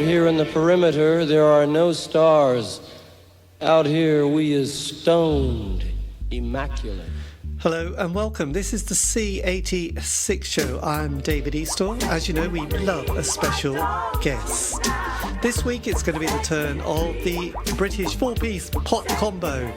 here in the perimeter, there are no stars. Out here, we is stoned, immaculate. Hello and welcome. This is the C86 show. I'm David Eastaugh. As you know, we love a special guest. This week it's going to be the turn of the British four-piece pop combo.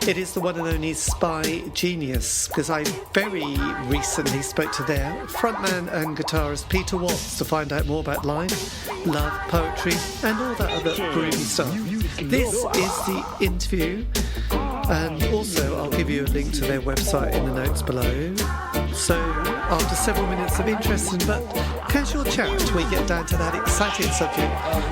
It is the one and only Spygenius, because I very recently spoke to their frontman and guitarist Peter Watts to find out more about life, love, poetry and all that other groovy stuff. This is the interview, and also I'll give you a link to their website in the notes below. So after several minutes of interesting but casual chat, we get down to that exciting subject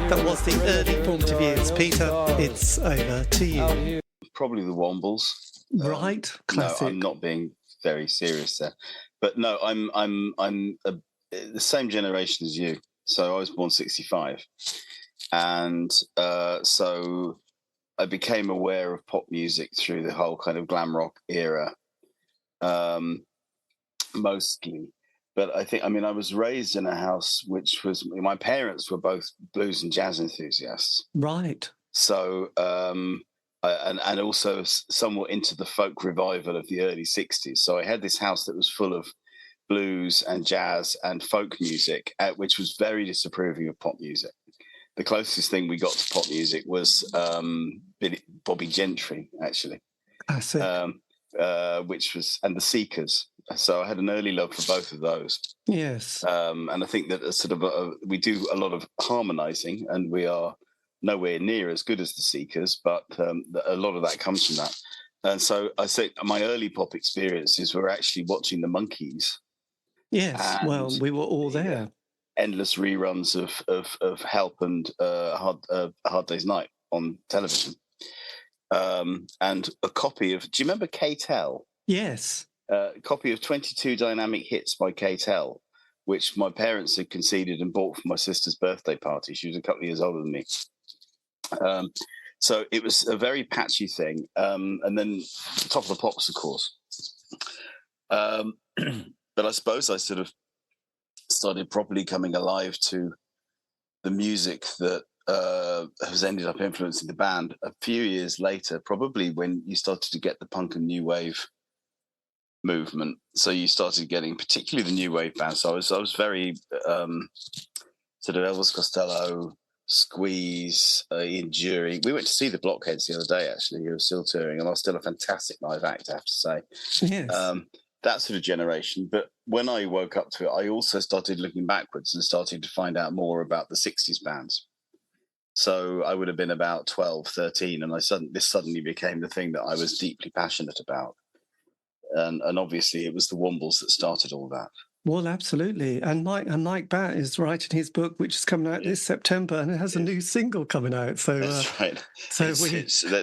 that was the early formative years. Peter, it's over to you. Probably the Wombles. Right, classic. No, I'm not being very serious there, but no, I'm the same generation as you. So I was born '65, and so I became aware of pop music through the whole kind of glam rock era, mostly. But I was raised in a house which was, my parents were both blues and jazz enthusiasts. Right. So. And also somewhat into the folk revival of the early 60s. So I had this house that was full of blues and jazz and folk music, which was very disapproving of pop music. The closest thing we got to pop music was Bobby Gentry, actually. Which was, and the Seekers. So I had an early love for both of those. Yes. And I think that we do a lot of harmonizing, and we are nowhere near as good as the Seekers, but a lot of that comes from that. And so I say my early pop experiences were actually watching the Monkees. Yes, well, we were all there. Endless reruns of Help and Hard Day's Night on television. And a copy of, do you remember K-Tel? Yes. A copy of 22 Dynamic Hits by K-Tel, which my parents had conceded and bought for my sister's birthday party. She was a couple of years older than me. So it was a very patchy thing. And then Top of the Pops, of course. But I suppose I sort of started properly coming alive to the music that has ended up influencing the band a few years later, probably when you started to get the punk and new wave movement. So you started getting particularly the new wave bands. So I was very sort of Elvis Costello, Squeeze, Ian Dury. We went to see the Blockheads the other day, actually, who are still touring, and are still a fantastic live act, I have to say. Yes. That sort of generation. But when I woke up to it, I also started looking backwards and started to find out more about the 60s bands. So I would have been about 12, 13, and this suddenly became the thing that I was deeply passionate about. And obviously it was the Wombles that started all that. Well, absolutely. And Mike Batt is writing his book, which is coming out this September, and it has a new single coming out. So that's right. So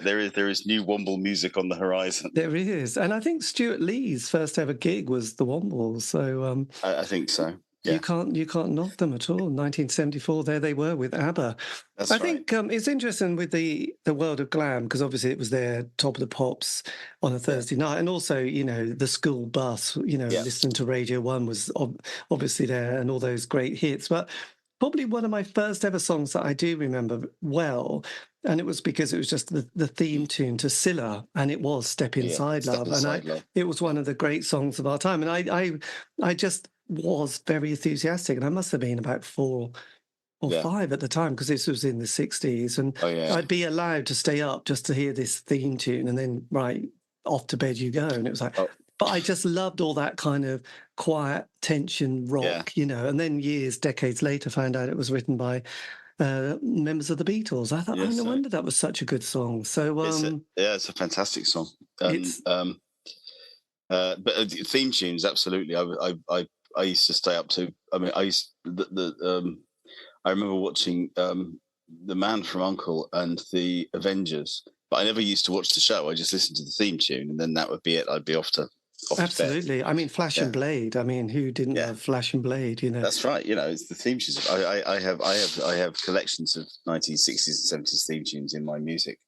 there is new Womble music on the horizon. There is, and I think Stuart Lee's first ever gig was the Wombles. So I think so. Yeah. You can't knock them at all. 1974, there they were with ABBA. That's I think it's interesting with the world of glam, because obviously it was their Top of the Pops on a Thursday night, and also the school bus, listening to Radio 1 was obviously there, and all those great hits. But probably one of my first ever songs that I do remember well, and it was because it was just the theme tune to Scylla, and it was Step Inside Love, it was one of the great songs of our time, and I just was very enthusiastic, and I must have been about 4 or 5 at the time, because this was in the 60s, and I'd be allowed to stay up just to hear this theme tune, and then right off to bed you go, and it was like but I just loved all that kind of quiet tension rock, and then decades later found out it was written by members of the Beatles. I thought, no wonder that was such a good song. So it's a fantastic song. But theme tunes, absolutely. I used to stay up to. I mean, I remember watching The Man from U.N.C.L.E. and the Avengers, but I never used to watch the show. I just listened to the theme tune, and then that would be it. I'd be off to absolutely. To bed. I mean, Flash and Blade. I mean, who didn't love Flash and Blade? That's right. It's the theme tunes. I have collections of 1960s and 70s theme tunes in my music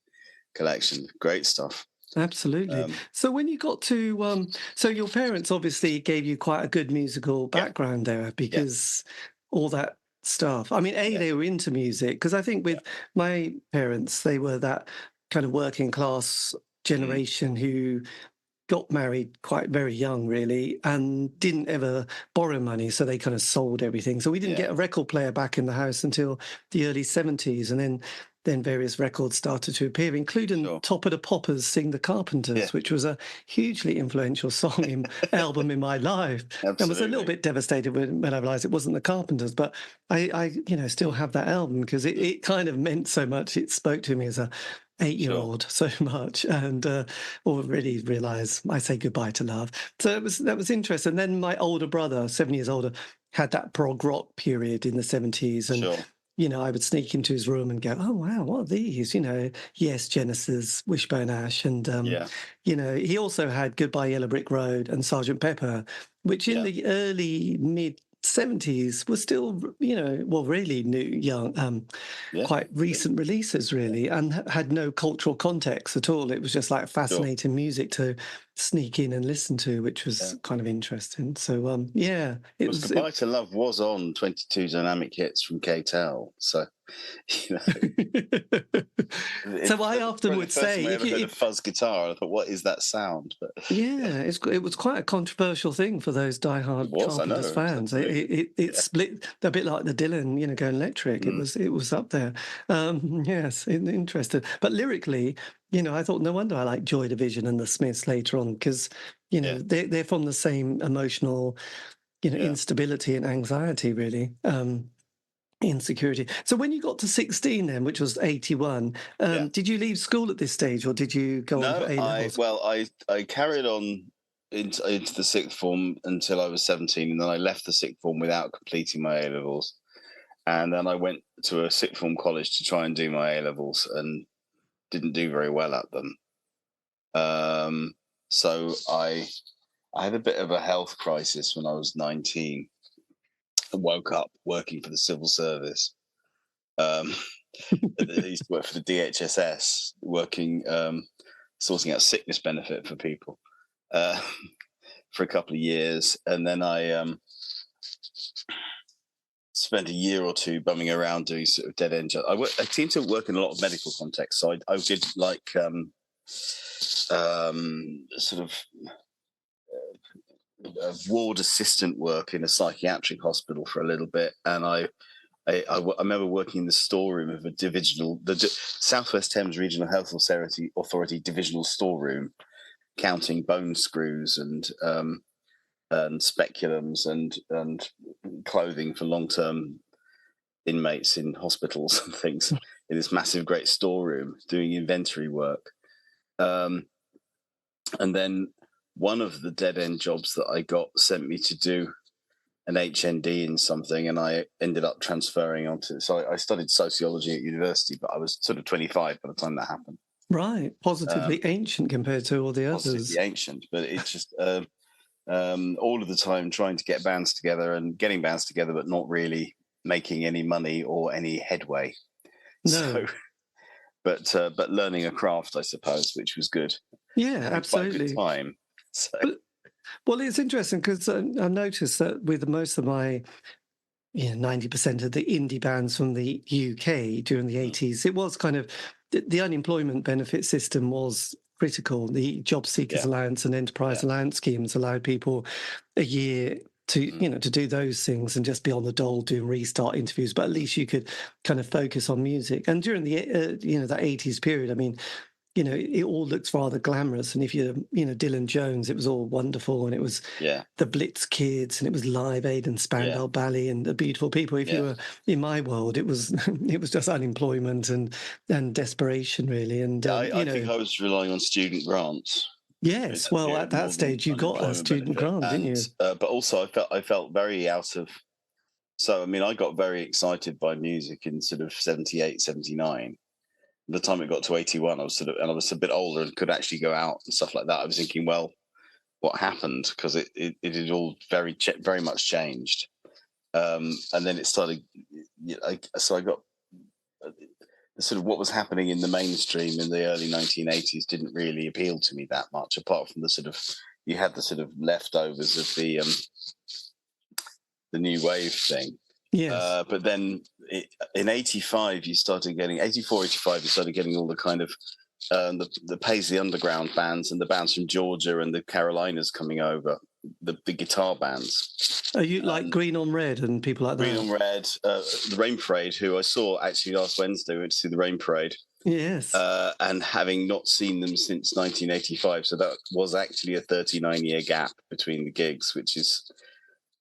collection. Great stuff. Absolutely. So when you got to, so your parents obviously gave you quite a good musical background there, because all that stuff. I mean, they were into music, because I think with my parents, they were that kind of working class generation who got married quite very young, really, and didn't ever borrow money, so they kind of sold everything. So we didn't get a record player back in the house until the early 70s, and then various records started to appear, including Top of the Poppers' Sing the Carpenters, which was a hugely influential album in my life. Absolutely. I was a little bit devastated when I realised it wasn't the Carpenters, but I still have that album because it kind of meant so much. It spoke to me as a 8-year-old so much, and already realise I say goodbye to love. So that was interesting. And then my older brother, 7 years older, had that prog rock period in the 70s, and I would sneak into his room and go, "Oh wow, what are these?" Yes, Genesis, Wishbone Ash, and he also had Goodbye Yellow Brick Road and Sergeant Pepper, which in the early mid 70s was still, really new, young, quite recent releases, really, and had no cultural context at all. It was just like fascinating music to sneak in and listen to, which was kind of interesting. So, it was Goodbye to Love was on 22 Dynamic Hits from KTEL. So, So I often would say, if you heard a fuzz guitar, I thought, what is that sound? But it was quite a controversial thing for those diehard Carpenters fans. It split a bit like the Dylan, going electric. It was up there. Yes, interesting. But lyrically, I thought no wonder I like Joy Division and the Smiths later on, because they're from the same emotional, instability and anxiety, really. Insecurity. So when you got to 16 then, which was 81, did you leave school at this stage, or did you go on for A-levels? I carried on into the sixth form until I was 17, and then I left the sixth form without completing my A-levels. And then I went to a sixth form college to try and do my A-levels and didn't do very well at them. So I had a bit of a health crisis when I was 19. I woke up working for the civil service. I used to work for the DHSS, working, sorting out sickness benefit for people for a couple of years. And then I spent a year or two bumming around doing sort of dead end jobs. I seem to work in a lot of medical contexts. So I did like sort of ward assistant work in a psychiatric hospital for a little bit, and I remember working in the storeroom of the South West Thames Regional Health Authority divisional storeroom, counting bone screws and speculums and clothing for long-term inmates in hospitals and things in this massive, great storeroom, doing inventory work, and then one of the dead-end jobs that I got sent me to do an HND in something, and I ended up transferring onto. So I studied sociology at university, but I was sort of 25 by the time that happened. Right, positively ancient compared to all the others. Positively ancient, but it's just all of the time trying to get bands together and getting bands together, but not really making any money or any headway. No. So, but learning a craft, I suppose, which was good. Yeah, absolutely. Quite a good time. So. Well, it's interesting because I noticed that with most of my 90% of the indie bands from the UK during the 80s, it was kind of the unemployment benefit system was critical. The Job Seekers Allowance and Enterprise Allowance schemes allowed people a year to to do those things and just be on the dole doing restart interviews, but at least you could kind of focus on music. And during the that 80s period, I mean, it all looks rather glamorous. And if you're, Dylan Jones, it was all wonderful. And it was the Blitz Kids, and it was Live Aid and Spandau Ballet and the Beautiful People. If you were in my world, it was just unemployment and desperation, really. And I think I was relying on student grants. Yes, well, at that stage, you got a student grant, didn't you? But also, I felt very out of. So, I mean, I got very excited by music in sort of 78, 79. The time it got to 81, I was a bit older and could actually go out and stuff like that. I was thinking, well, what happened? Because it had all very much changed. And then it started. So I got sort of what was happening in the mainstream in the early 1980s didn't really appeal to me that much, apart from the sort of you had the sort of leftovers of the new wave thing. Yes. But then in 85, 84, 85, you started getting all the kind of the Paisley Underground bands and the bands from Georgia and the Carolinas coming over, the guitar bands. Are you like Green on Red and people like that? Green on Red, the Rain Parade, who I saw actually last Wednesday. We went to see the Rain Parade. Yes. And having not seen them since 1985, so that was actually a 39-year gap between the gigs, which is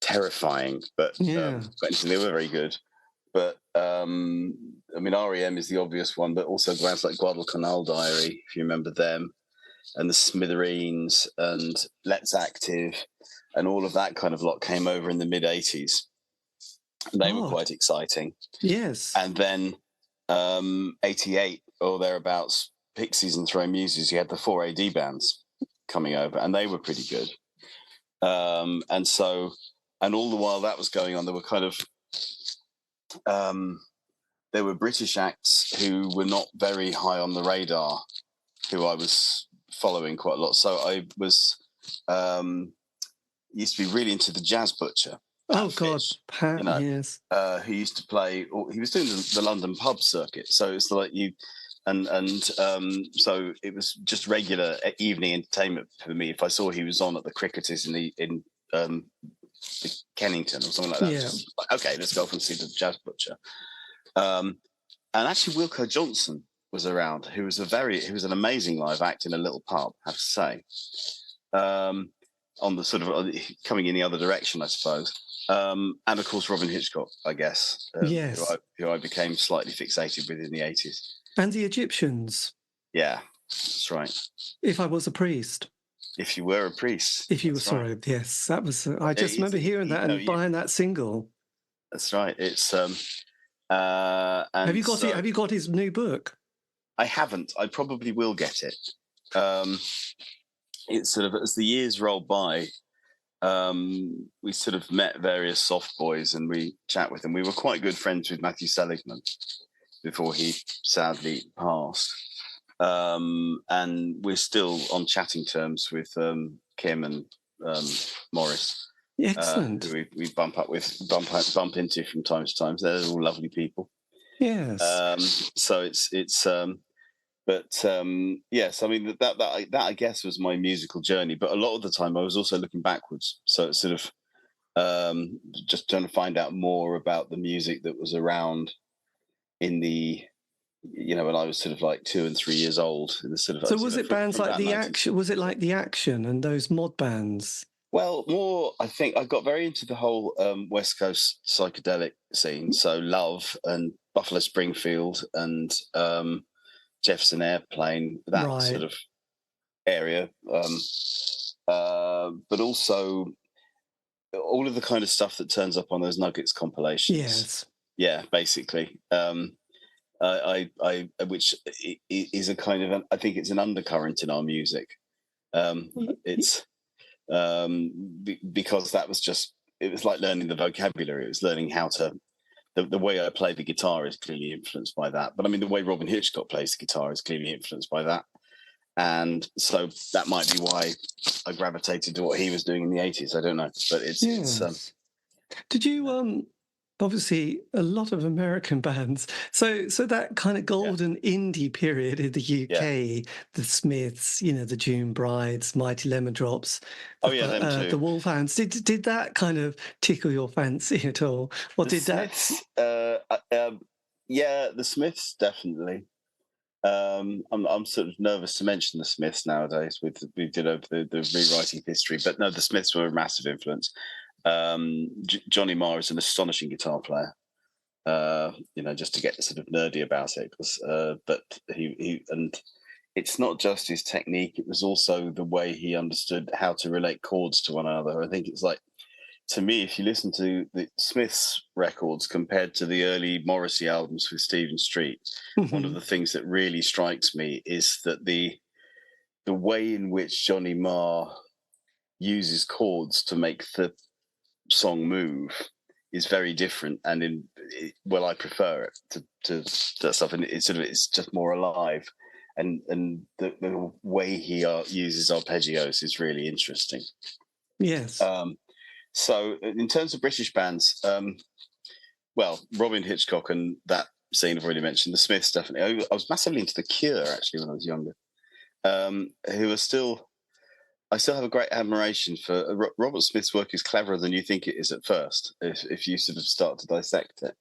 terrifying. But they were very good. But I mean, R.E.M. is the obvious one, but also bands like Guadalcanal Diary, if you remember them, and the Smithereens and Let's Active, and all of that kind of lot came over in the mid 80s. They were quite exciting. Yes. And then 88 or thereabouts, Pixies and Throw Muses, you had the 4AD bands coming over, and they were pretty good. And all the while that was going on, there were kind of there were British acts who were not very high on the radar, who I was following quite a lot. So I was used to be really into the Jazz Butcher. Pat Pat, yes. Who used to play, or he was doing the London pub circuit. So it's like so it was just regular evening entertainment for me. If I saw he was on at the Cricketers in Kennington or something like that, just like, okay, let's go off and see the Jazz Butcher. And actually, Wilko Johnson was around, who was an amazing live act in a little pub, I have to say. On the sort of coming in the other direction, I suppose. And of course, Robyn Hitchcock, I guess, who I became slightly fixated with in the 80s. And the Egyptians. Yeah, that's right. If I was a priest. If you were a priest. If you were, sorry, yes. That was, I just remember hearing that and buying that single. That's right. It's, have you got his new book? I haven't. I probably will get it. It's sort of, as the years roll by, we sort of met various soft boys and we chat with them. We were quite good friends with Matthew Seligman before he sadly passed. And we're still on chatting terms with Kim and Morris. Excellent. Who we bump into from time to time. They're all lovely people. Yes. So it's yes, I mean that I guess was my musical journey. But a lot of the time I was also looking backwards. So it's sort of just trying to find out more about the music that was around in the, when I was sort of like 2 and 3 years old. In the sort of, so was it bands like the Action? Was it like the Action and those mod bands? Well, more, I think I got very into the whole West Coast psychedelic scene. So Love and Buffalo Springfield and Jefferson Airplane, that sort of area. But also all of the kind of stuff that turns up on those Nuggets compilations. Yes. Yeah, basically. Which is a kind of, I think it's an undercurrent in our music. It's because that was just, it was like learning the vocabulary. It was learning how to, the way I play the guitar is clearly influenced by that. But I mean, the way Robyn Hitchcock plays the guitar is clearly influenced by that. And so that might be why I gravitated to what he was doing in the 80s. I don't know, but it's Did you obviously a lot of American bands, so that kind of golden indie period in the UK, the Smiths, the June Brides, Mighty Lemon Drops, them too. the Wolfhounds, did that kind of tickle your fancy at all, or the Smiths, the Smiths definitely. I'm sort of nervous to mention the Smiths nowadays with we did over the rewriting history, but no, the Smiths were a massive influence. Johnny Marr is an astonishing guitar player, just to get sort of nerdy about it, but he and it's not just his technique, it was also the way he understood how to relate chords to one another. I think it's like, to me, if you listen to the Smiths records compared to the early Morrissey albums with Stephen Street, one of the things that really strikes me is that the way in which Johnny Marr uses chords to make the song move is very different, and I prefer it to that stuff, and it's just more alive, and the way he uses arpeggios is really interesting. Yes. So in terms of British bands, well, Robyn Hitchcock and that scene I've already mentioned. The Smiths, definitely. I was massively into The Cure, actually, when I was younger. Who are still... I still have a great admiration for... Robert Smith's work is cleverer than you think it is at first, if you sort of start to dissect it.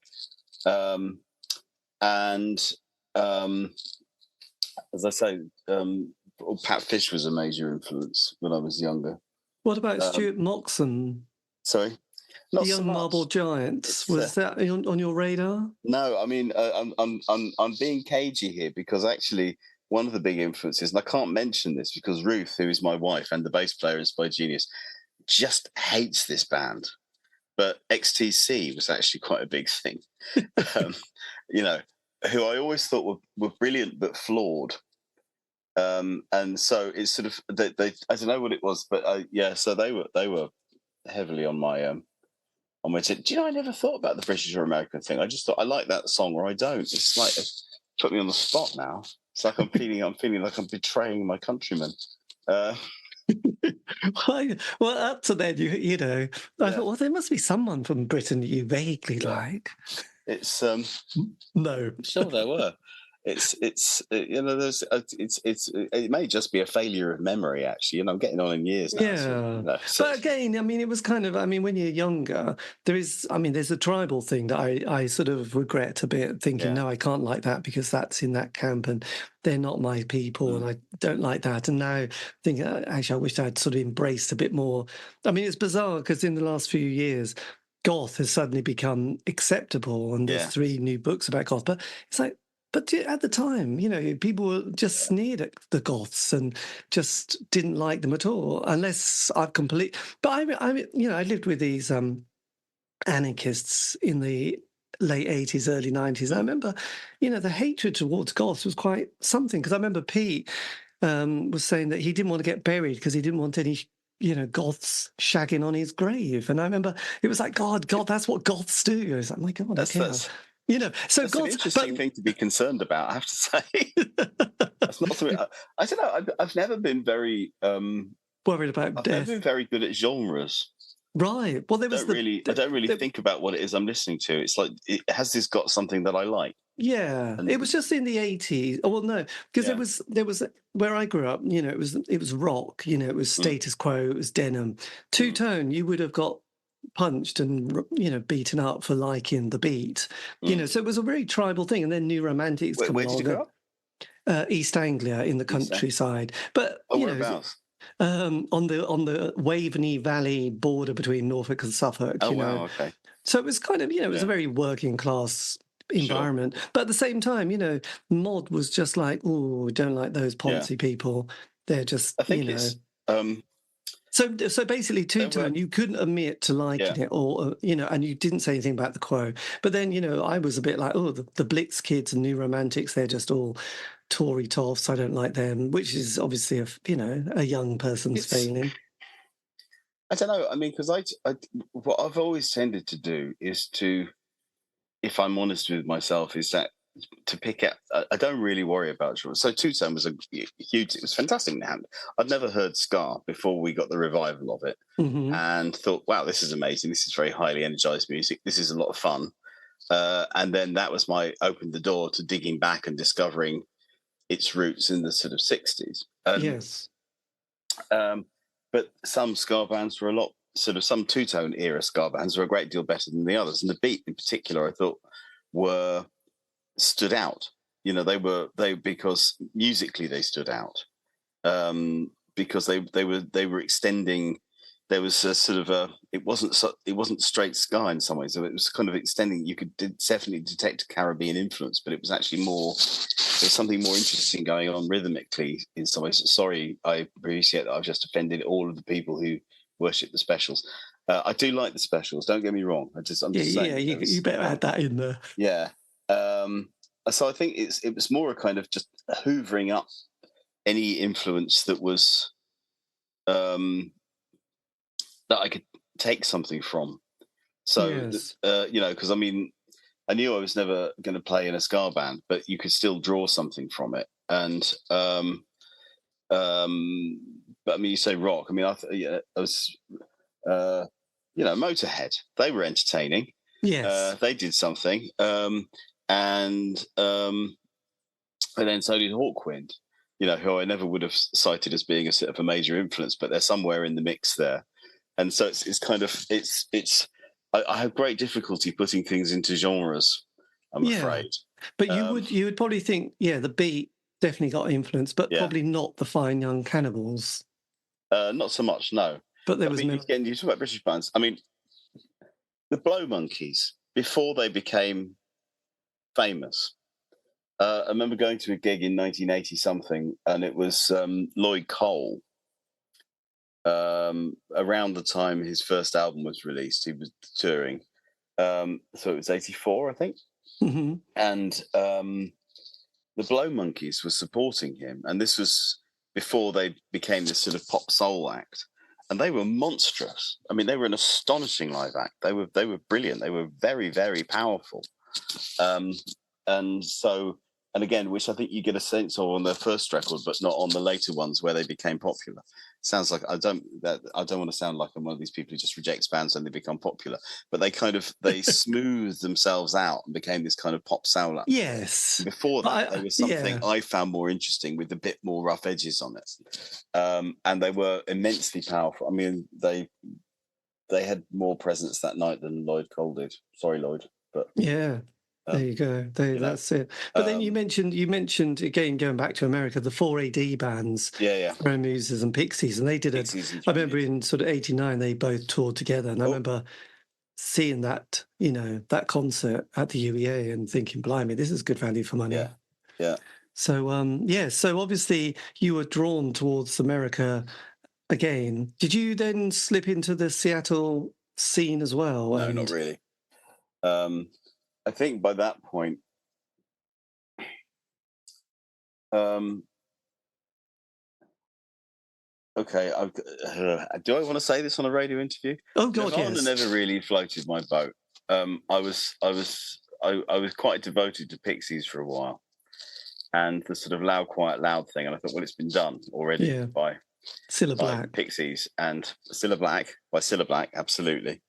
As I say, Pat Fish was a major influence when I was younger. What about Stuart Moxon? Sorry? The Young Marble Giants. Was that on your radar? No, I mean, I'm being cagey here because actually one of the big influences, and I can't mention this because Ruth, who is my wife and the bass player in Spygenius, just hates this band. But XTC was actually quite a big thing. You know, who I always thought were brilliant but flawed. And so it's sort of they I don't know what it was, but so they were heavily on my do you know, I never thought about the British or American thing. I just thought I like that song or I don't. It's like it's put me on the spot now. It's like I'm feeling like I'm betraying my countrymen. Well, up to then, you know, I thought, well, there must be someone from Britain that you vaguely like. It's no, I'm sure there were. It's you know, there's it may just be a failure of memory, actually. You know, I'm getting on in years now. Yeah, so, you know, but again, I mean, it was kind of, I mean, when you're younger, there's a tribal thing that I sort of regret a bit, thinking, no, I can't like that because that's in that camp and they're not my people and I don't like that. And now thinking, actually, I wish I'd sort of embraced a bit more. I mean, it's bizarre because in the last few years, goth has suddenly become acceptable and there's 3 new books about goth, but it's like, but at the time, you know, people just sneered at the goths and just didn't like them at all, unless I've completely... But I lived with these anarchists in the late 80s, early 90s. I remember, you know, the hatred towards goths was quite something, because I remember Pete was saying that he didn't want to get buried because he didn't want any, you know, goths shagging on his grave. And I remember it was like, God, that's what goths do. I was like, my God, that's you know, so that's an interesting thing to be concerned about, I have to say. That's not something I don't know. I've never been very worried about death. I've never been very good at genres. Right. Well, there was I don't really think about what it is I'm listening to. It's like, has this got something that I like? Yeah, and it was just in the 80s. Oh, well, no, because there was where I grew up. You know, it was rock. You know, it was status quo. It was denim, two-tone. You would have got punched and, you know, beaten up for liking the beat. You know, so it was a very tribal thing. And then New Romantics come along. Where did you grow up? East Anglia in the countryside, but you know, on the Waveney Valley border between Norfolk and Suffolk. Oh, you know? wow, okay. So it was kind of, you know, it was a very working class environment, but at the same time, you know, mod was just like, oh, don't like those Ponzi people. They're just, I think So basically, two-tone, you couldn't admit to liking it, or you know, and you didn't say anything about the quo. But then, you know, I was a bit like, oh, the Blitz kids and New Romantics, they're just all Tory toffs. I don't like them, which is obviously a young person's failing. I don't know. I mean, because what I've always tended to do is to, if I'm honest with myself, is that to pick out. I don't really worry about genres. So two-tone was a huge. It was fantastic in the hand. I'd never heard ska before we got the revival of it, and thought, wow, this is amazing. This is very highly energized music. This is a lot of fun. And then that was opened the door to digging back and discovering its roots in the sort of 60s. Yes. But some ska bands were some two-tone era ska bands were a great deal better than the others. And the Beat in particular, I thought, stood out. You know, because musically they stood out. Because they were extending. There was a sort of it wasn't straight ska in some ways. So it was kind of extending. You could definitely detect Caribbean influence, but it was actually more. There's something more interesting going on rhythmically in some ways. Sorry, I appreciate that I've just offended all of the people who worship the Specials. I do like the Specials. Don't get me wrong. I'm just saying. Yeah, you better add that in there. Yeah. So I think it was more a kind of just hoovering up any influence that was that I could take something from. So yes. You know, because I mean, I knew I was never going to play in a ska band, but you could still draw something from it. And but I mean, you say rock. I mean, I was you know, Motorhead. They were entertaining. Yes. They did something, and then so did Hawkwind. Who I never would have cited as being a sort of a major influence, but they're somewhere in the mix there. And so it's kind of I have great difficulty putting things into genres, I'm afraid. But you would probably think, the Beat definitely got influence, but probably not the Fine Young Cannibals. Not so much, no. But there was again, you talk about British bands. I mean, the Blow Monkeys, before they became famous, I remember going to a gig in 1980 something, and it was Lloyd Cole. Around the time his first album was released, he was touring. So it was 84, I think. Mm-hmm. And the Blow Monkeys were supporting him, and this was before they became this sort of pop soul act. And they were monstrous. I mean, they were an astonishing live act. They were brilliant. They were very, very powerful. And again, which I think you get a sense of on their first record, but not on the later ones where they became popular. Sounds like I don't want to sound like I'm one of these people who just rejects bands when they become popular, but they smoothed themselves out and became this kind of pop soul act. Yes. Before that, there was something I found more interesting with a bit more rough edges on it, and they were immensely powerful. I mean, they had more presence that night than Lloyd Cole did. Sorry, Lloyd, but yeah. There you go. That's it. But then you mentioned again, going back to America, the 4AD bands, Muses and Pixies, and they did it. I remember in sort of '89 they both toured together, and I remember seeing that that concert at the UEA and thinking, blimey, this is good value for money. Yeah. So so obviously you were drawn towards America again. Did you then slip into the Seattle scene as well? No, not really. I think by that point, okay, do I want to say this on a radio interview? Oh God, Nirvana never really floated my boat. I was quite devoted to Pixies for a while, and the sort of loud, quiet, loud thing. And I thought, well, it's been done already by Cilla Black, Pixies, and Cilla Black by Cilla Black, absolutely,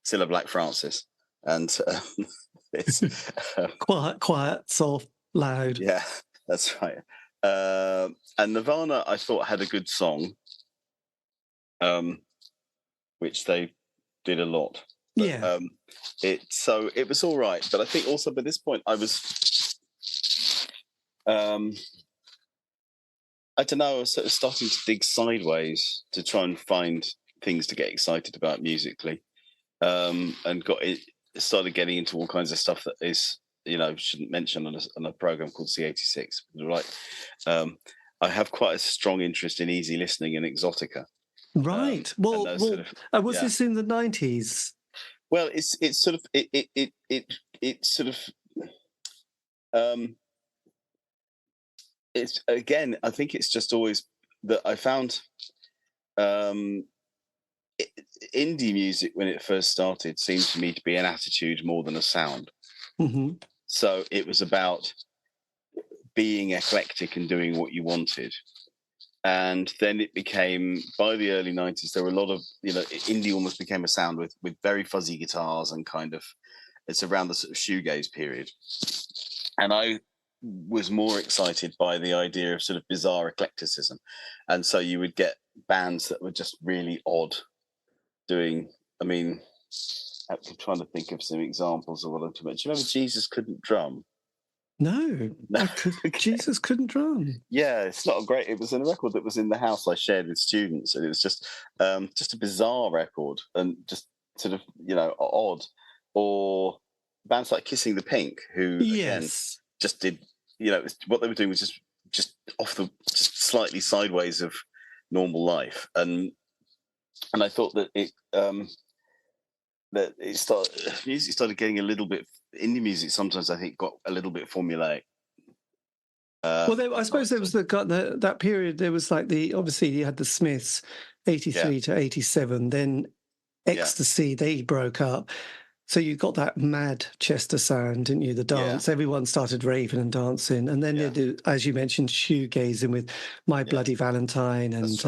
Cilla Black Francis, and. It's quiet, soft, loud. Yeah, that's right. And Nirvana, I thought, had a good song, which they did a lot. But, it was all right. But I think also by this point, I was, I don't know, I was sort of starting to dig sideways to try and find things to get excited about musically, and started getting into all kinds of stuff that is, shouldn't mention on a program called C86. Right. I have quite a strong interest in easy listening and exotica. Right. Was this in the 90s? Well, it's sort of it's again, I think it's just always that I found indie music when it first started seemed to me to be an attitude more than a sound. Mm-hmm. So it was about being eclectic and doing what you wanted. And then it became, by the early 90s, there were a lot of, indie almost became a sound with very fuzzy guitars and kind of, it's around the sort of shoegaze period. And I was more excited by the idea of sort of bizarre eclecticism. And so you would get bands that were just really odd doing, I'm trying to think of some examples of what I'm talking about. Do you remember Jesus Couldn't Drum? No. Jesus Couldn't Drum. Yeah, it's not a great. It was a record that was in the house I shared with students, and it was just a bizarre record and just sort of odd. Or bands like Kissing the Pink, who again just did what they were doing was just just slightly sideways of normal life, and I thought that music started getting a little bit, indie music sometimes I think got a little bit formulaic. I suppose there was that period. There was obviously you had the Smiths, 83 to 87. Then Ecstasy, they broke up. So you got that mad Chester sound, didn't you? The dance, everyone started raving and dancing, and then you do, as you mentioned, shoegazing with My Bloody Valentine, and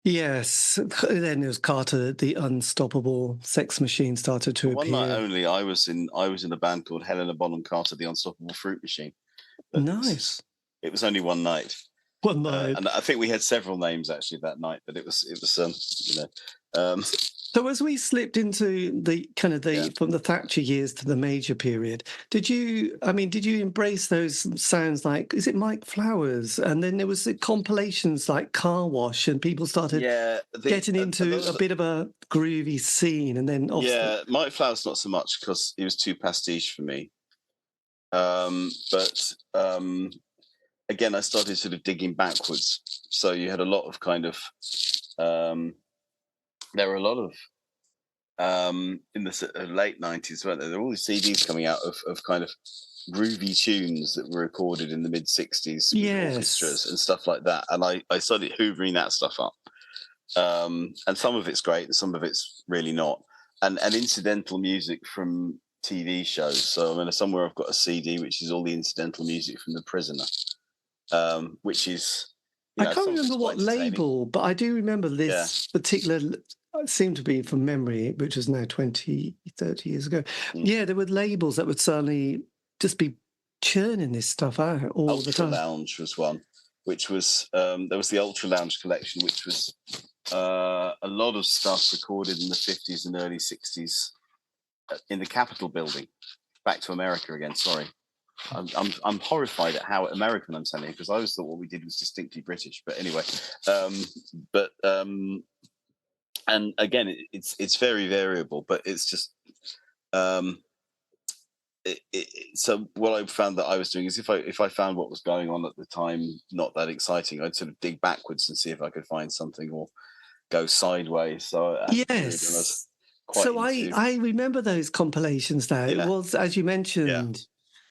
Yes. Then there was Carter, the unstoppable sex machine started to One night appear. only, I was in a band called Helena Bonham Carter, the Unstoppable Fruit Machine. But Nice. it was only one night. One night. And I think we had several names actually that night, but it was So as we slipped into the kind of from the Thatcher years to the Major period, did you embrace those sounds like, is it Mike Flowers? And then there was the compilations like Car Wash, and people started getting into a bit of a groovy scene. And then Mike Flowers not so much because he was too pastiche for me. But again, I started sort of digging backwards. So you had a lot of kind of there were a lot of in the late 90s, weren't there? There were all these CDs coming out of kind of groovy tunes that were recorded in the mid 60s with orchestras and stuff like that. And I started hoovering that stuff up. And some of it's great and some of it's really not. And incidental music from TV shows. So somewhere I've got a CD which is all the incidental music from The Prisoner, which is... I can't remember what label, but I do remember this particular... It seemed to be from memory, which is now 20, 30 years ago. Yeah, there were labels that would certainly just be churning this stuff out all the time. Ultra Lounge was one, which was... there was the Ultra Lounge collection, which was a lot of stuff recorded in the 50s and early 60s in the Capitol building. Back to America again, sorry. I'm horrified at how American I'm sounding, because I always thought what we did was distinctly British. But anyway, and again, it's very variable, but it's just so what I found that I was doing is if I found what was going on at the time not that exciting, I'd sort of dig backwards and see if I could find something or go sideways. So I remember those compilations now. It was, as you mentioned,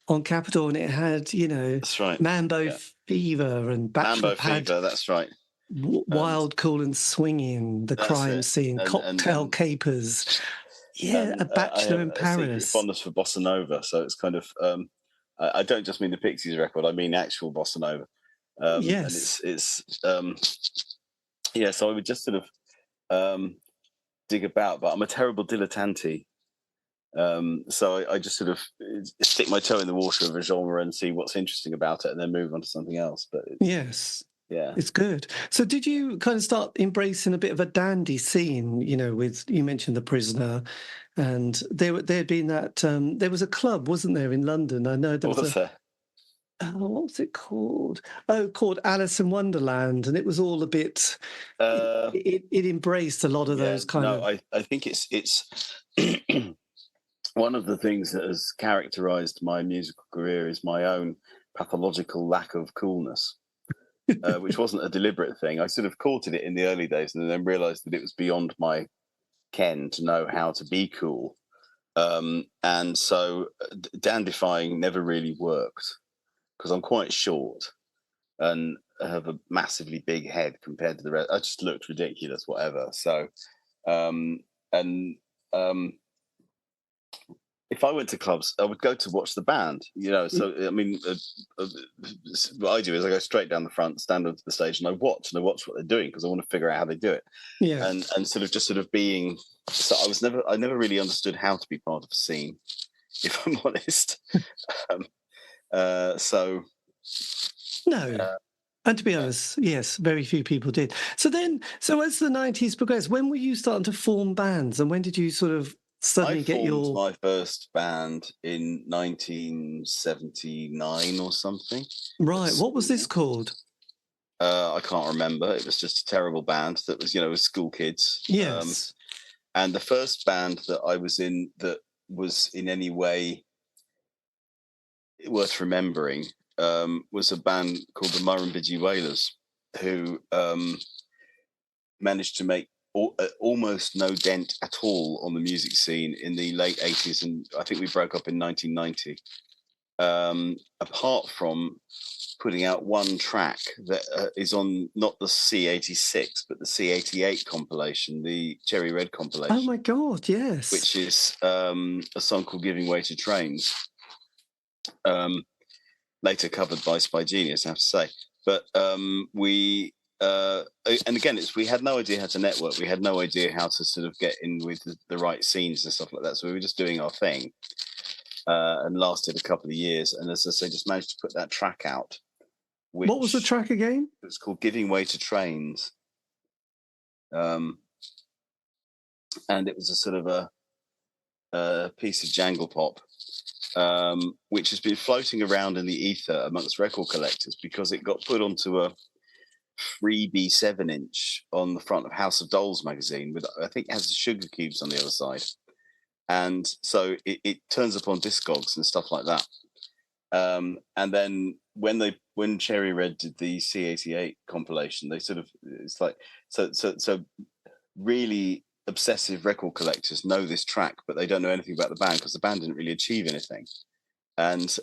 on Capitol, and it had, that's right, Mambo Fever and Bachelor Pad. Fever, that's right. Wild, Cool and Swinging, the crime scene, Cocktail Capers. Yeah, A Bachelor in Paris. A secret fondness for bossa nova. So it's kind of, I don't just mean the Pixies record, I mean actual bossa nova. Yes. And so I would just sort of dig about, but I'm a terrible dilettante. So I just sort of stick my toe in the water of a genre and see what's interesting about it and then move on to something else. But it's good. So did you kind of start embracing a bit of a dandy scene, with, you mentioned The Prisoner, and there'd been that, there was a club, wasn't there, in London? I know there was there? What was it called? Called Alice in Wonderland, and it was all a bit. It embraced a lot of those kind of. I think it's one of the things that has characterized my musical career is my own pathological lack of coolness, which wasn't a deliberate thing. I sort of courted it in the early days and then realized that it was beyond my ken to know how to be cool. And so dandifying never really worked because I'm quite short and I have a massively big head compared to the rest. I just looked ridiculous, whatever. So, if I went to clubs, I would go to watch the band, So, what I do is I go straight down the front, stand onto the stage, and I watch what they're doing because I want to figure out how they do it. Yeah. And sort of being. So I never really understood how to be part of a scene, if I'm honest. No. And to be honest, yes, very few people did. So as the 90s progressed, when were you starting to form bands, and when did you sort of suddenly get your... my first band in 1979 or something. Right. What was this called? I can't remember. It was just a terrible band that was, with school kids. Yes. And the first band that I was in that was in any way worth remembering was a band called the Murrumbidgee Whalers, who managed to make almost no dent at all on the music scene in the late 80s, and I think we broke up in 1990. Apart from putting out one track that is on not the C86 but the C88 compilation, the Cherry Red compilation. Oh my God, yes. Which is a song called Giving Way to Trains. Later covered by Spygenius, I have to say. But we and again, we had no idea how to network. We had no idea how to sort of get in with the right scenes and stuff like that. So we were just doing our thing, and lasted a couple of years. And as I say, just managed to put that track out. What was the track again? It's called "Giving Way to Trains," and it was a sort of a piece of jangle-pop, which has been floating around in the ether amongst record collectors because it got put onto a freebie 7-inch on the front of House of Dolls magazine with, I think it has the sugar cubes on the other side, and so it turns up on Discogs and stuff like that. And then when Cherry Red did the C88 compilation, they sort of, it's like so really obsessive record collectors know this track, but they don't know anything about the band because the band didn't really achieve anything. And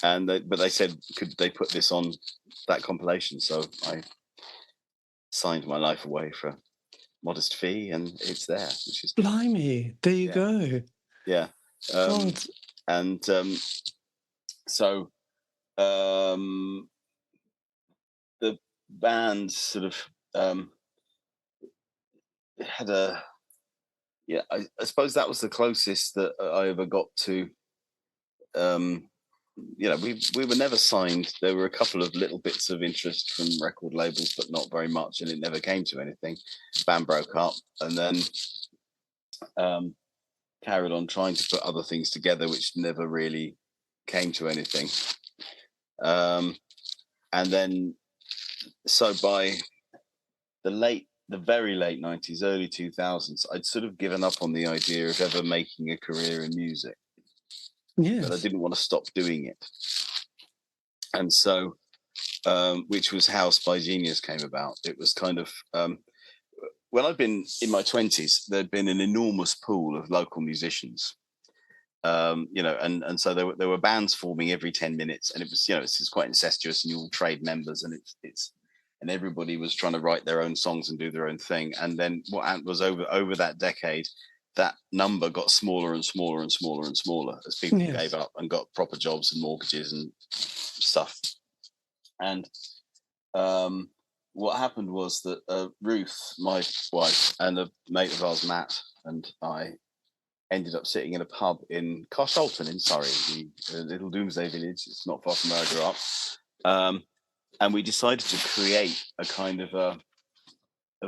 they said, could they put this on that compilation? So I signed my life away for a modest fee, and it's there, which is blimey. There you go. Yeah. So the band sort of had a, I suppose that was the closest that I ever got to. We were never signed. There were a couple of little bits of interest from record labels, but not very much, and it never came to anything. Band broke up, and then carried on trying to put other things together, which never really came to anything. And then, so by the very late 90s, early 2000s, I'd sort of given up on the idea of ever making a career in music. Yes. But I didn't want to stop doing it. And so, which was how Spygenius came about. It was kind of, when I'd been in my 20s, there'd been an enormous pool of local musicians. And so there were bands forming every 10 minutes, and it was, it's quite incestuous, and you all trade members, and and everybody was trying to write their own songs and do their own thing. And then what was over that decade, that number got smaller and smaller and smaller and smaller as people gave up and got proper jobs and mortgages and stuff. And what happened was that Ruth, my wife, and a mate of ours, Matt, and I ended up sitting in a pub in Carshalton in Surrey, the little doomsday village. It's not far from where I grew up. And we decided to create a kind of a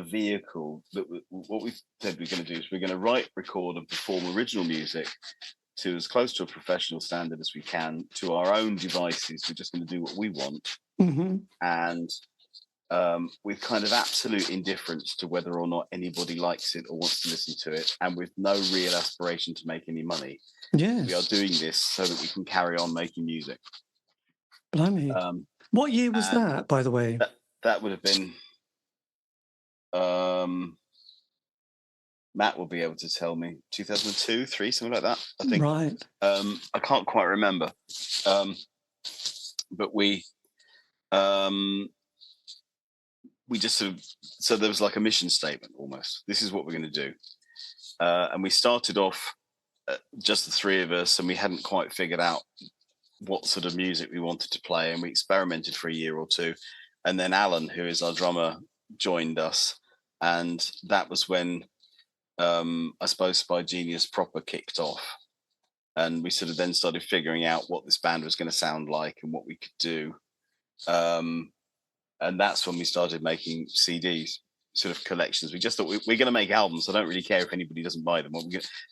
vehicle that what we said we're going to do is we're going to write, record, and perform original music to as close to a professional standard as we can, to our own devices. We're just going to do what we want. Mm-hmm. And with kind of absolute indifference to whether or not anybody likes it or wants to listen to it, and with no real aspiration to make any money. Yes. We are doing this so that we can carry on making music. Blimey. What year was that, by the way? That would have been, Matt will be able to tell me, 2002, 3, something like that, I think. Right. I can't quite remember. But we just sort of, so there was like a mission statement almost. This is what we're going to do. And we started off just the three of us, and we hadn't quite figured out what sort of music we wanted to play. And we experimented for a year or two. And then Alan, who is our drummer, joined us. And that was when I suppose Spygenius proper kicked off. And we sort of then started figuring out what this band was going to sound like and what we could do. And that's when we started making CDs, sort of collections. We just thought we're going to make albums. I don't really care if anybody doesn't buy them.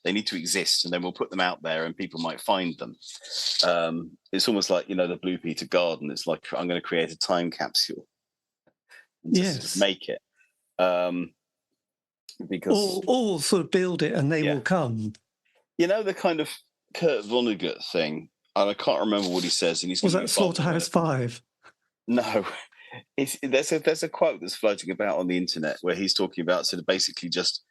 They need to exist, and then we'll put them out there and people might find them. It's almost like, the Blue Peter Garden. It's like, I'm going to create a time capsule and just sort of make it. Because or sort of build it and they will come. The kind of Kurt Vonnegut thing, and I can't remember what he says. And was that Slaughterhouse 5? No. There's a quote that's floating about on the internet where he's talking about sort of basically just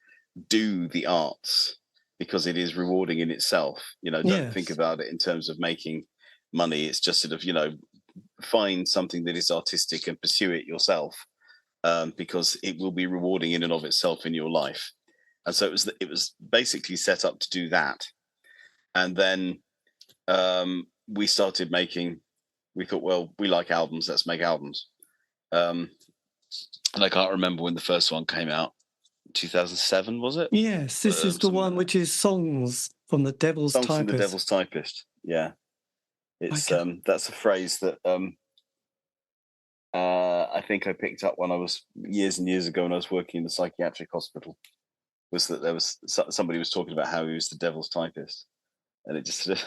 do the arts because it is rewarding in itself. Don't think about it in terms of making money. It's just sort of, find something that is artistic and pursue it yourself, because it will be rewarding in and of itself in your life. And so it was basically set up to do that. And then we started making. We thought, well, we like albums. Let's make albums. and I can't remember when the first one came out. 2007, was it? Yes, this is the one which is Songs from the Devil's Songs Typist. from the Devil's Typist. Yeah, it's Okay. that's a phrase that I think I picked up when I was years and years ago when I was working in the psychiatric hospital. Was that there was somebody was talking about how he was the devil's typist, and it just sort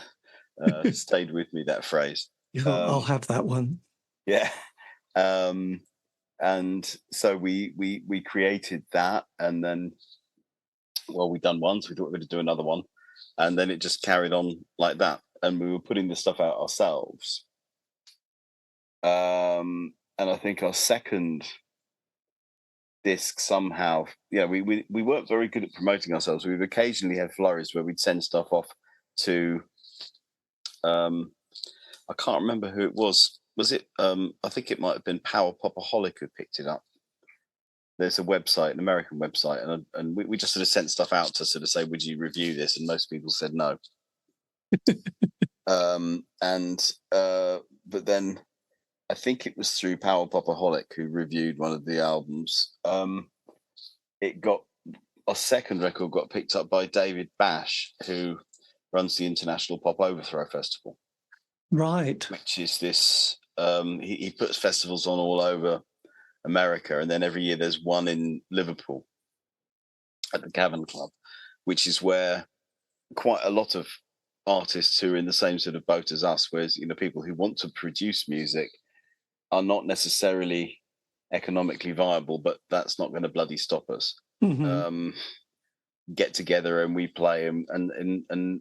of stayed with me, that phrase. You thought, I'll have that one. Yeah. And so we created that, and then, well, we'd done one, so we thought we would do another one, and then it just carried on like that, and we were putting the stuff out ourselves. And I think our second disc somehow, we weren't very good at promoting ourselves. We would occasionally have flurries where we'd send stuff off to I can't remember who it was. Was it I think it might have been Power Popaholic who picked it up. There's a website, an American website, and we just sort of sent stuff out to sort of say, would you review this? And most people said no. But then I think it was through Power Popaholic who reviewed one of the albums. It got, our second record got picked up by David Bash, who runs the International Pop Overthrow Festival. Right. Which is this, he puts festivals on all over America, and then every year there's one in Liverpool at the Cavern Club, which is where quite a lot of artists who are in the same sort of boat as us, whereas people who want to produce music are not necessarily economically viable, but that's not going to bloody stop us. Mm-hmm. Get together and we play, and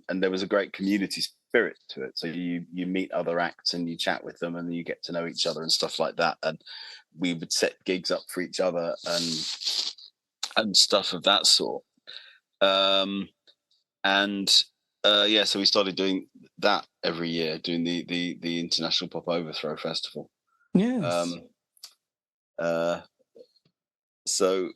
there was a great community spirit to it. So you meet other acts and you chat with them and you get to know each other and stuff like that. And we would set gigs up for each other and stuff of that sort. So we started doing that every year, doing the International Pop Overthrow Festival. Yes. So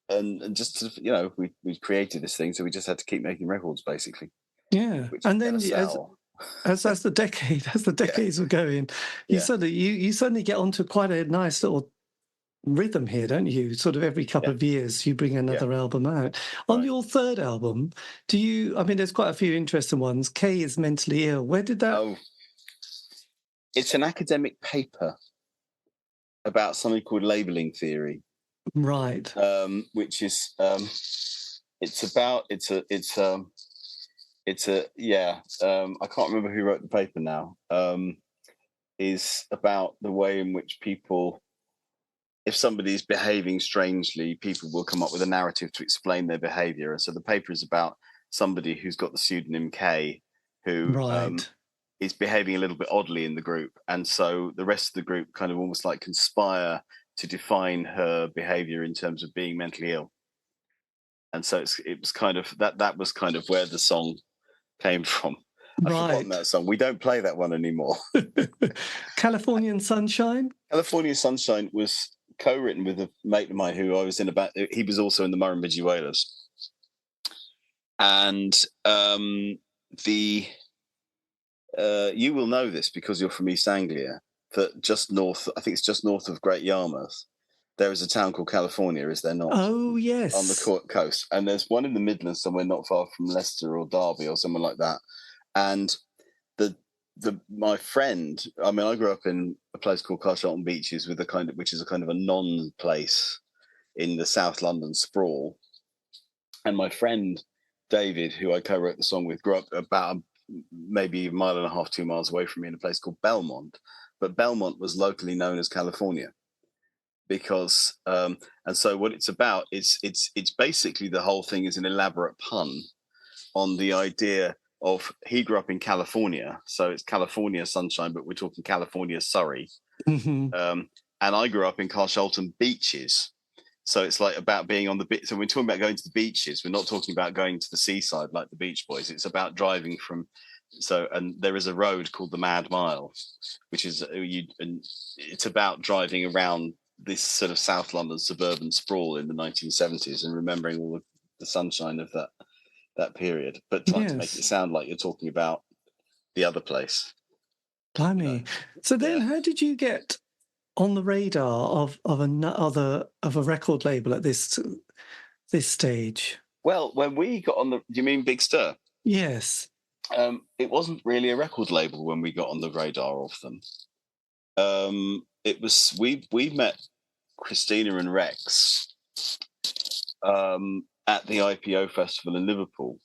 and just sort of, we created this thing, so we just had to keep making records, basically. Yeah, and then as the decades were going, you suddenly get onto quite a nice little rhythm here, don't you? Sort of every couple of years you bring another album out. On your third album, there's quite a few interesting ones. K is Mentally Ill. Where did that? Oh, it's an academic paper about something called labeling theory. Right. Which is I can't remember who wrote the paper now. Is about the way in which people, if somebody's behaving strangely, people will come up with a narrative to explain their behavior. And so the paper is about somebody who's got the pseudonym K, who is behaving a little bit oddly in the group. And so the rest of the group kind of almost like conspire to define her behavior in terms of being mentally ill. And so it was kind of that was kind of where the song came from. I've forgotten that song. We don't play that one anymore. Californian Sunshine? California Sunshine was co-written with a mate of mine who I was in about. He was also in the Murrumbidgee Whalers. And you will know this because you're from East Anglia, that just north, I think it's just north of Great Yarmouth, there is a town called California, is there not? Oh, yes. On the coast. And there's one in the Midlands somewhere not far from Leicester or Derby or somewhere like that. And my friend, I grew up in a place called Carshalton Beaches, which is a kind of a non-place in the South London sprawl. And my friend David, who I co-wrote the song with, grew up about maybe a mile and a half, 2 miles away from me in a place called Belmont. But Belmont was locally known as California because, and so what it's about is it's basically the whole thing is an elaborate pun on the idea of he grew up in California, so it's California Sunshine, but we're talking California Surrey. Mm-hmm. And I grew up in Carshalton Beaches, so it's like about being on the beach. So we're talking about going to the beaches. We're not talking about going to the seaside like the Beach Boys. It's about driving from. So, and there is a road called the Mad Mile, which is and it's about driving around this sort of South London suburban sprawl in the 1970s and remembering all the sunshine of that period, but trying to make it sound like you're talking about the other place. Blimey. So then how did you get on the radar of a record label at this stage? Well, when we got on the, do you mean Big Stir? Yes. It wasn't really a record label when we got on the radar of them. It was we met Christina and Rex at the IPO festival in Liverpool.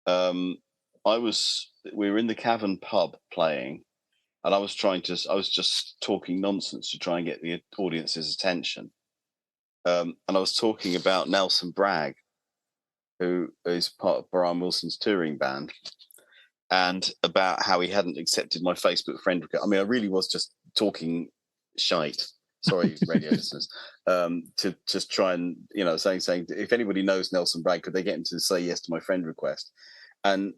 We were in the Cavern pub playing, and I was just talking nonsense to try and get the audience's attention. And I was talking about Nelson Bragg, who is part of Brian Wilson's touring band, and about how he hadn't accepted my Facebook friend request. I mean, I really was just talking shite. Sorry, radio listeners. To just try and, saying, if anybody knows Nelson Bragg, could they get him to say yes to my friend request? And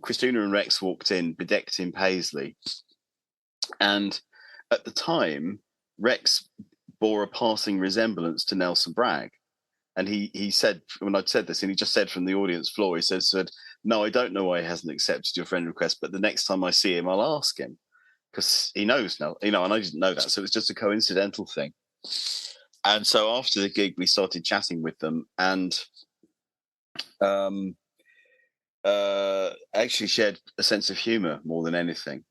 Christina and Rex walked in, bedecked in paisley. And at the time, Rex bore a passing resemblance to Nelson Bragg. And he said, when I'd said this, and he just said from the audience floor, he said, no, I don't know why he hasn't accepted your friend request, but the next time I see him, I'll ask him. Because he knows now, and I didn't know that. So it was just a coincidental thing. And so after the gig, we started chatting with them, and actually shared a sense of humour more than anything.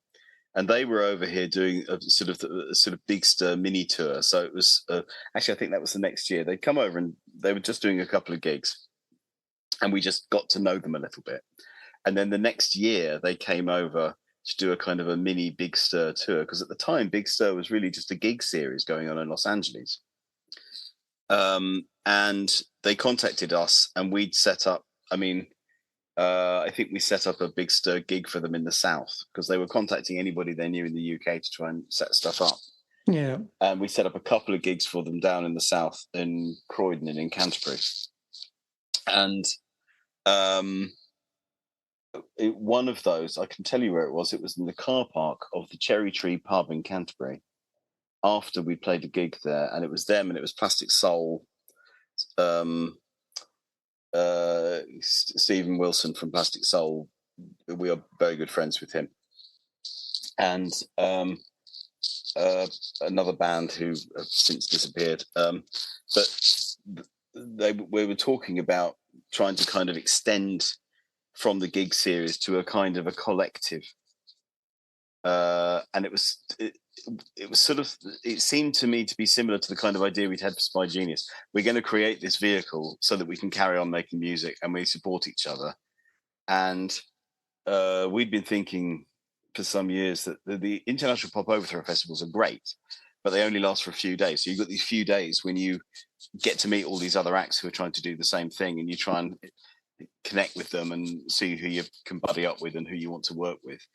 And they were over here doing a sort of Big Stir mini tour. So it was actually, I think that was the next year. They'd come over and they were just doing a couple of gigs, and we just got to know them a little bit. And then the next year, they came over to do a kind of a mini Big Stir tour, because at the time, Big Stir was really just a gig series going on in Los Angeles. And they contacted us, and we'd set up. I think we set up a Big Stir gig for them in the South, because they were contacting anybody they knew in the UK to try and set stuff up. Yeah. And we set up a couple of gigs for them down in the South, in Croydon and in Canterbury. And one of those, I can tell you where it was. It was in the car park of the Cherry Tree pub in Canterbury, after we played a gig there. And it was them, and it was Plastic Soul, Stephen Wilson from Plastic Soul. We are very good friends with him, and another band who have since disappeared. But we were talking about trying to kind of extend from the gig series to a kind of a collective, and it was sort of, it seemed to me to be similar to the kind of idea we'd had for Spygenius. We're going to create this vehicle so that we can carry on making music, and we support each other. And we'd been thinking for some years that the International Pop Overthrow festivals are great, but they only last for a few days. So you've got these few days when you get to meet all these other acts who are trying to do the same thing, and you try and connect with them and see who you can buddy up with and who you want to work with.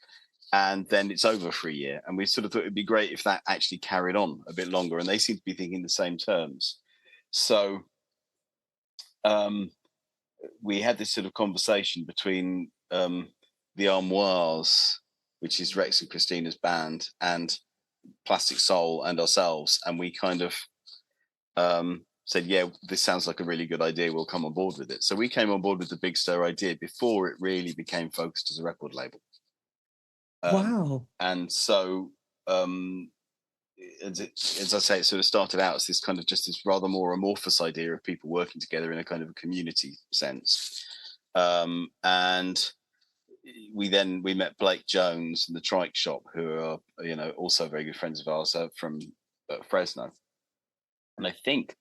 And then it's over for a year. And we sort of thought it'd be great if that actually carried on a bit longer. And they seem to be thinking the same terms. So we had this sort of conversation between the Armoires, which is Rex and Christina's band, and Plastic Soul and ourselves. And we kind of said, yeah, this sounds like a really good idea. We'll come on board with it. So we came on board with the Big Stir idea before it really became focused as a record label. Wow. And so, as I say, it sort of started out as this kind of just this rather more amorphous idea of people working together in a kind of a community sense. And we met Blake Jones and the Trike Shop, who are, also very good friends of ours from Fresno. And I think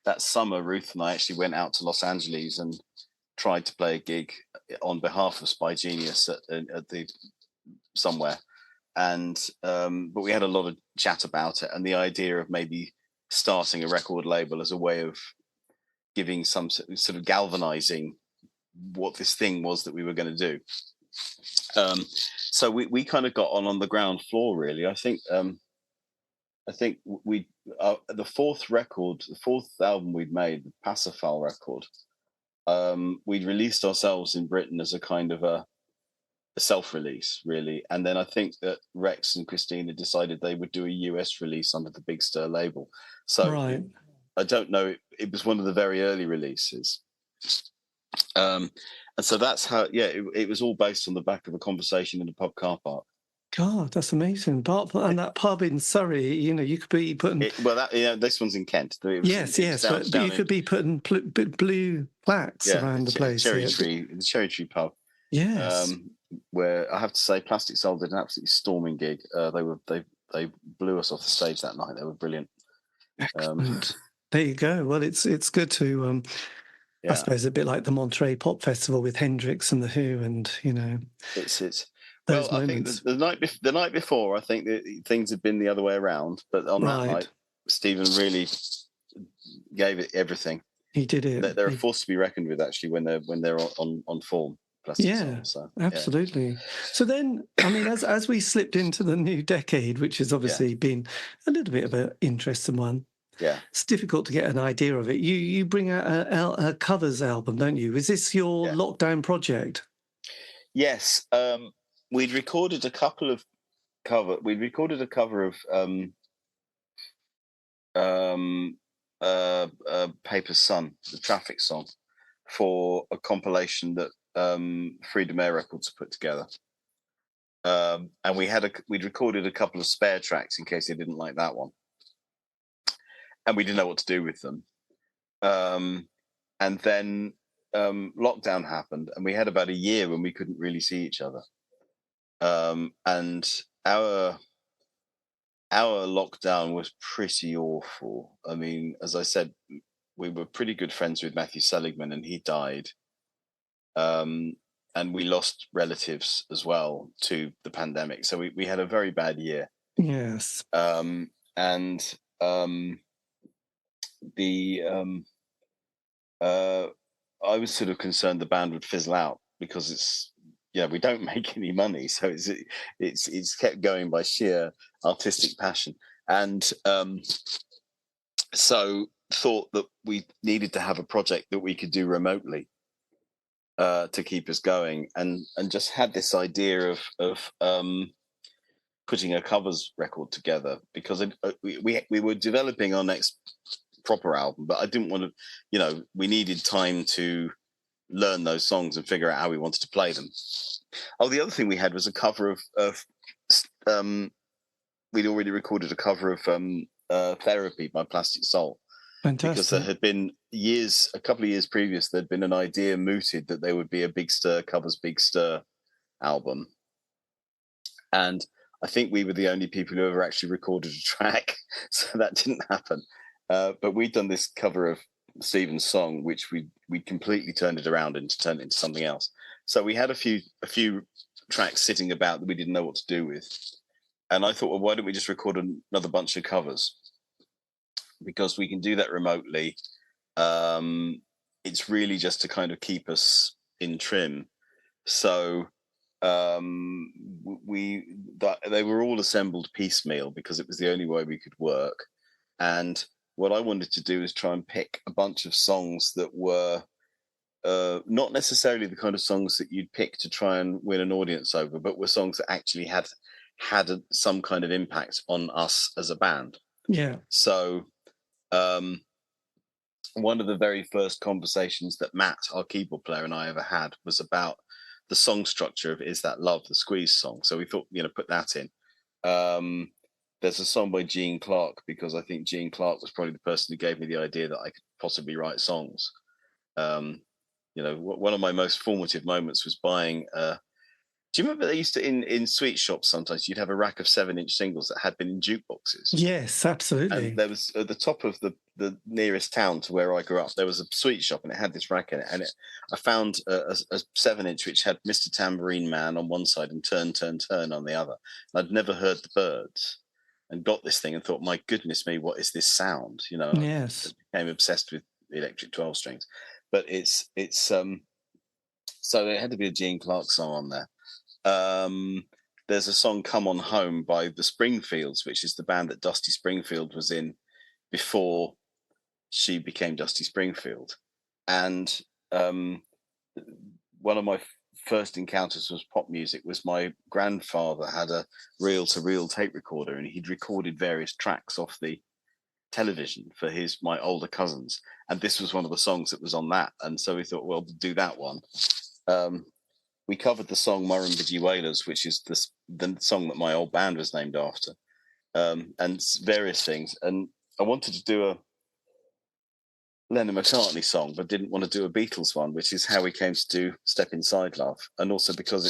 that summer, Ruth and I actually went out to Los Angeles and tried to play a gig on behalf of Spygenius at the somewhere, and but we had a lot of chat about it, and the idea of maybe starting a record label as a way of giving some sort of galvanizing what this thing was that we were going to do. So we kind of got on the ground floor, really. I think we the fourth album we'd made, the Pacifier record, we'd released ourselves in Britain as a kind of a self-release, really. And then I think that Rex and Christina decided they would do a US release under the Big Stir label. So right. I don't know, it was one of the very early releases. And so that's how, it was all based on the back of a conversation in a pub car park. God, that's amazing. And that pub in Surrey, you could be putting... This one's in Kent. Yes, but you could be putting blue plaques around the place. The Cherry Tree pub. Yes. Where I have to say, Plastic Soul did an absolutely storming gig. They blew us off the stage that night. They were brilliant. Excellent. There you go. Well, it's good to... I suppose a bit like the Monterey Pop Festival with Hendrix and the Who, and it's those I moments. think the night before, I think that things had been the other way around, but on that night, Stephen really gave it everything. He did it. They're a force to be reckoned with, actually, when they're on form. Absolutely. So then, I mean, as we slipped into the new decade, which has obviously been a little bit of an interesting one. Yeah, it's difficult to get an idea of it. You bring out a covers album, don't you? Is this your lockdown project? Yes, we'd recorded a couple of cover. We'd recorded a cover of Paper Sun, the Traffic song, for a compilation that Freedom Air Records put together. And we'd recorded a couple of spare tracks in case they didn't like that one. And we didn't know what to do with them. And then lockdown happened, and we had about a year when we couldn't really see each other. And our lockdown was pretty awful. I mean, as I said, we were pretty good friends with Matthew Seligman, and he died. And we lost relatives as well to the pandemic. So we had a very bad year. Yes. I was sort of concerned the band would fizzle out, because we don't make any money, so it's kept going by sheer artistic passion, and so thought that we needed to have a project that we could do remotely to keep us going, and just had this idea of putting a covers record together, because we were developing our next proper album, but I didn't want to, we needed time to learn those songs and figure out how we wanted to play them. Oh, the other thing we had was a cover of we'd already recorded a cover of Therapy by Plastic Soul. Fantastic. Because there had been a couple of years previous, there'd been an idea mooted that there would be a Big Stir covers Big Stir album. And I think we were the only people who ever actually recorded a track, so that didn't happen. But we'd done this cover of Stephen's song, which we completely turned it around and turned it into something else. So we had a few tracks sitting about that we didn't know what to do with. And I thought, well, why don't we just record another bunch of covers? Because we can do that remotely. It's really just to kind of keep us in trim. So they were all assembled piecemeal, because it was the only way we could work. And what I wanted to do is try and pick a bunch of songs that were not necessarily the kind of songs that you'd pick to try and win an audience over, but were songs that actually had some kind of impact on us as a band. Yeah. So one of the very first conversations that Matt, our keyboard player, and I ever had was about the song structure of Is That Love, the Squeeze song. So we thought, put that in. There's a song by Gene Clark, because I think Gene Clark was probably the person who gave me the idea that I could possibly write songs. One of my most formative moments was buying do you remember they used to, in sweet shops, sometimes you'd have a rack of 7-inch singles that had been in jukeboxes? Yes, absolutely. And there was, at the top of the nearest town to where I grew up, there was a sweet shop, and it had this rack in it. And I found a 7-inch which had Mr. Tambourine Man on one side and Turn, Turn, Turn on the other. And I'd never heard the Byrds, and got this thing and thought, my goodness me, what is this sound? Yes. I became obsessed with electric 12 strings. But it's so it had to be a Gene Clark song on there. There's a song Come On Home by the Springfields, which is the band that Dusty Springfield was in before she became Dusty Springfield. And one of my first encounters with pop music was my grandfather had a reel-to-reel tape recorder, and he'd recorded various tracks off the television for my older cousins, and this was one of the songs that was on that. And so we thought, well, we'll do that one. we covered the song Murrumbidgee Whalers, which is the song that my old band was named after, and various things. And I wanted to do a Lennon McCartney song, but didn't want to do a Beatles one, which is how we came to do Step Inside Love. And also because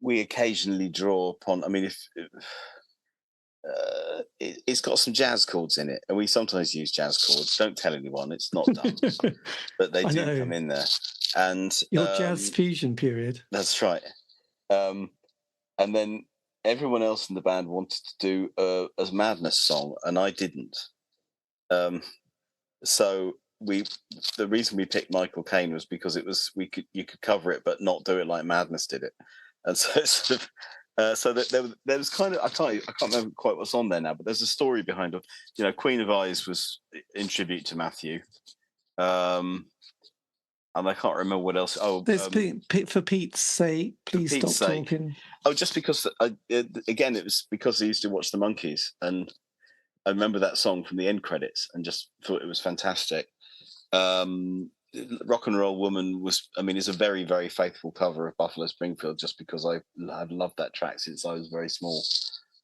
we occasionally draw upon, I mean, it's got some jazz chords in it, and we sometimes use jazz chords. Don't tell anyone, it's not done, but they do come in there. And your jazz fusion period. That's right. And then everyone else in the band wanted to do a Madness song, and I didn't. So the reason we picked Michael Caine was because you could cover it but not do it like Madness did it, and so it's sort of. So that there was kind of, I can't remember quite what's on there now, but there's a story behind it. You know, Queen of Eyes was in tribute to Matthew, and I can't remember what else. Oh, for Pete's sake, please stop talking. Oh, just because again, it was because I used to watch the Monkees, and I remember that song from the end credits, and just thought it was fantastic. Rock and Roll Woman is a very, very faithful cover of Buffalo Springfield, just because I've loved that track since I was very small.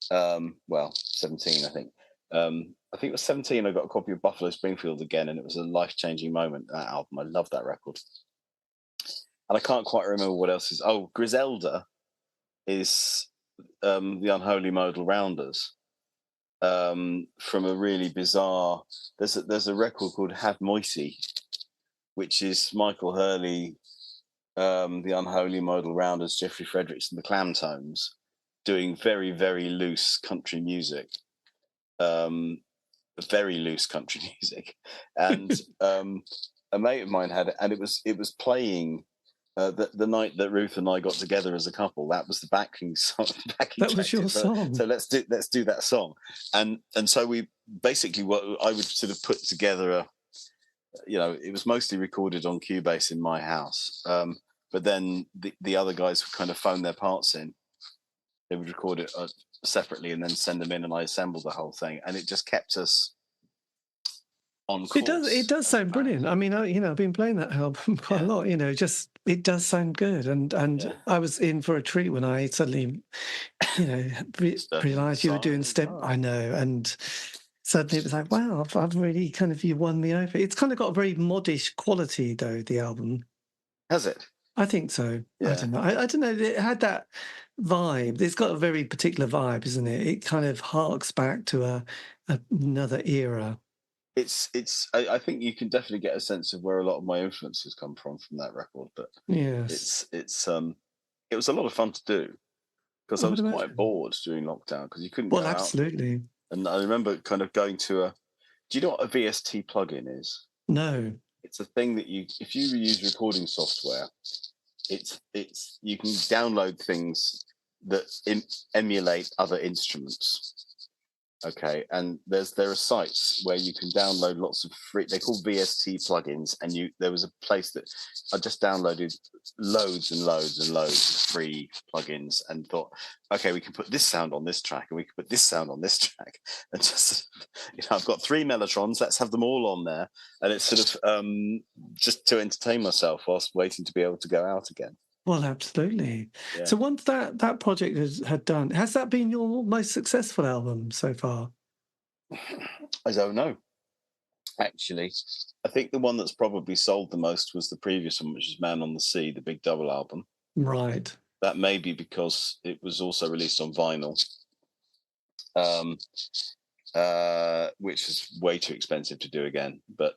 17, I think. I think it was 17, I got a copy of Buffalo Springfield again, and it was a life-changing moment, that album. I love that record. And I can't quite remember what else is. Oh, Griselda is the Unholy Modal Rounders, from a really bizarre... There's a record called Have Moisey, which is Michael Hurley, the Unholy Modal Rounders, Jeffrey Fredericks and the Clamtones, doing very, very loose country music. Very loose country music. And a mate of mine had it, and it was playing the night that Ruth and I got together as a couple. That was the backing song. That was your song. So let's do that song. And so we basically, what I would sort of put together it was mostly recorded on Cubase in my house. But then the other guys would kind of phone their parts in. They would record it separately and then send them in, and I assembled the whole thing. And it just kept us on course. It does sound brilliant. I mean, I've been playing that album quite a lot. It does sound good. And I was in for a treat when I suddenly, realised you were doing step. I know, and suddenly it was like, wow, I've really you won me over. It's kind of got a very modish quality, though, the album. Has it? I think so. Yeah. I don't know. I don't know. It had that vibe. It's got a very particular vibe, isn't it? It kind of harks back to another era. I think you can definitely get a sense of where a lot of my influences come from that record. But yes, it was a lot of fun to do, because I was quite bored during lockdown because you couldn't go out. Well, absolutely. And I remember kind of going to do you know what a VST plugin is? No. It's a thing that if you use recording software, it's you can download things that emulate other instruments. Okay, and there are sites where you can download lots of free. They're called VST plugins, and there was a place that I just downloaded loads and loads and loads of free plugins, and thought, okay, we can put this sound on this track, and we can put this sound on this track, and just I've got 3 Mellotrons. Let's have them all on there, and it's sort of just to entertain myself whilst waiting to be able to go out again. Well, absolutely. Yeah. So once that project had done, has that been your most successful album so far? I don't know. Actually, I think the one that's probably sold the most was the previous one, which is Man on the Sea, the big double album. Right. That may be because it was also released on vinyl, which is way too expensive to do again. But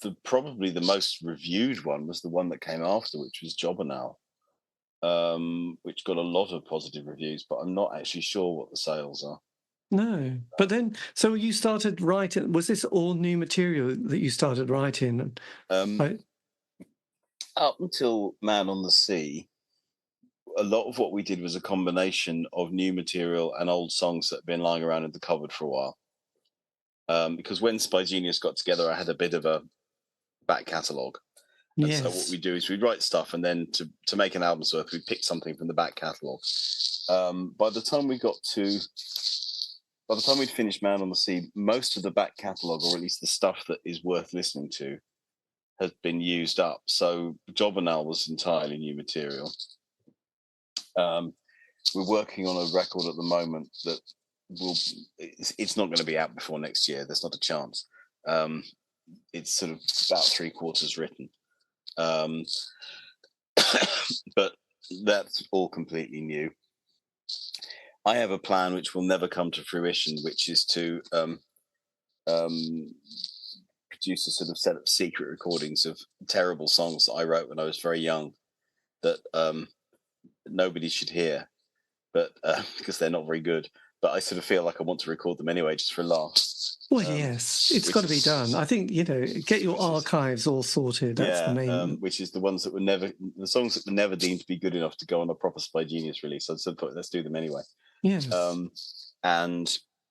the probably the most reviewed one was the one that came after, which was Jobber Now, which got a lot of positive reviews, but I'm not actually sure what the sales are. No, but then, so you started writing, was this all new material that you started writing? Up until Man on the Sea, a lot of what we did was a combination of new material and old songs that had been lying around in the cupboard for a while. Because when Spygenius got together, I had a bit of a back catalogue. And so what we do is we write stuff, and then to make an album's worth, we pick something from the back catalogue. By the time we got to by the time we'd finished Man on the Sea, most of the back catalogue, or at least the stuff that is worth listening to, had been used up. So Jobbernow was entirely new material. We're working on a record at the moment that it's not going to be out before next year. There's not a chance. It's sort of about 3/4 written. But that's all completely new. I have a plan which will never come to fruition, which is to produce a sort of set of secret recordings of terrible songs that I wrote when I was very young that nobody should hear, but because they're not very good. But I sort of feel like I want to record them anyway, just for a laugh. Well, yes, it's got to be done. I think, get your archives all sorted. That's the main. Which is the ones that were the songs that were never deemed to be good enough to go on a proper Spygenius release. I sort of thought, let's do them anyway. Yes.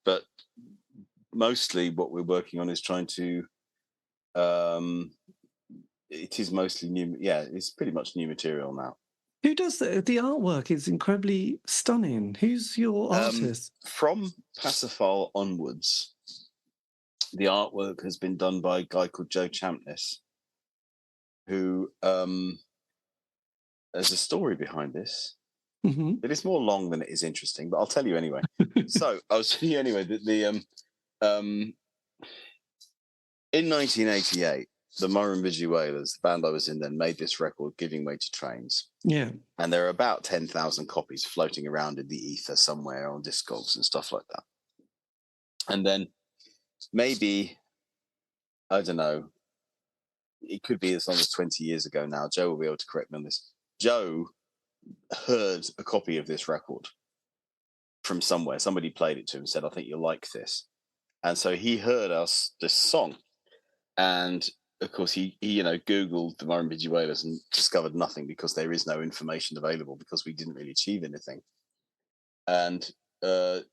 But mostly what we're working on is trying to. It is mostly new. Yeah, it's pretty much new material now. Who does the artwork? Is incredibly stunning. Who's your artist? From Pacifier onwards, the artwork has been done by a guy called Joe Champness, who there's a story behind this. Mm-hmm. It is more long than it is interesting, but I'll tell you anyway. So I was telling you anyway that in 1988, the Murrumbidgee Whalers, the band I was in then, made this record, Giving Way to Trains. Yeah. And there are about 10,000 copies floating around in the ether somewhere on Discogs and stuff like that. And then maybe, I don't know, it could be as long as 20 years ago now. Joe will be able to correct me on this. Joe heard a copy of this record from somewhere. Somebody played it to him and said, I think you'll like this. And so he heard this song. And of course, he Googled the Murrumbidgee Whalers and discovered nothing because there is no information available because we didn't really achieve anything. And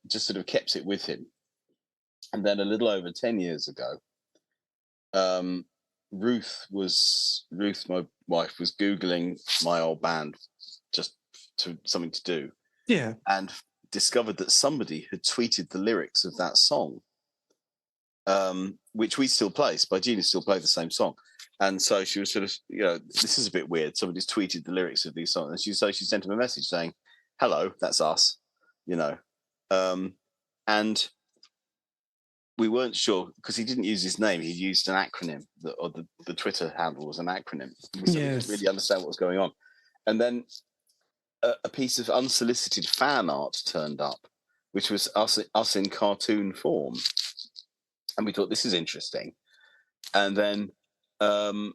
just sort of kept it with him. And then a little over 10 years ago, Ruth, my wife, was Googling my old band just to something to do. Yeah. And discovered that somebody had tweeted the lyrics of that song, which we still play. Spygenius still play the same song. And so she was sort of, this is a bit weird. Somebody's tweeted the lyrics of these songs. And she sent him a message saying, hello, that's us, and we weren't sure because he didn't use his name. He used an acronym, or the Twitter handle was an acronym. We didn't really understand what was going on. And then a piece of unsolicited fan art turned up, which was us in cartoon form. And we thought, this is interesting. And then an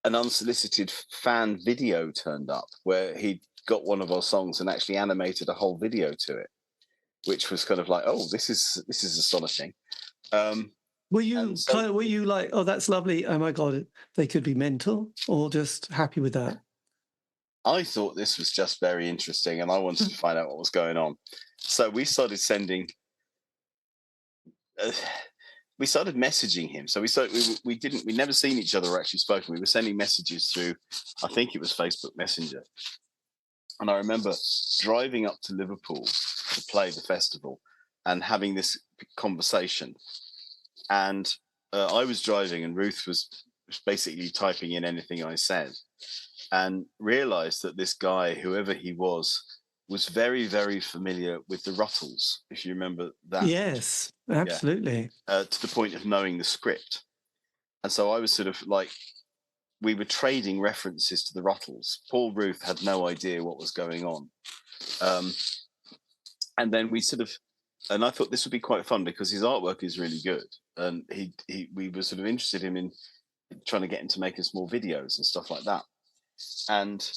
unsolicited fan video turned up where he got one of our songs and actually animated a whole video to it, which was kind of like, oh, this is astonishing. Were you like, oh, that's lovely, oh my God, they could be mental, or just happy with that? I thought this was just very interesting and I wanted to find out what was going on. So we started sending... we started messaging him. So we never seen each other or actually spoken. We were sending messages through, I think it was Facebook Messenger. And I remember driving up to Liverpool to play the festival and having this conversation. And I was driving and Ruth was basically typing in anything I said, and realized that this guy, whoever he was very, very familiar with the Ruttles, if you remember that. Yes, absolutely. Yeah. To the point of knowing the script. And so I was sort of like, we were trading references to the Ruttles. Poor Ruth had no idea what was going on. And then and I thought this would be quite fun because his artwork is really good. And we were sort of interested in trying to get him to make us more videos and stuff like that. And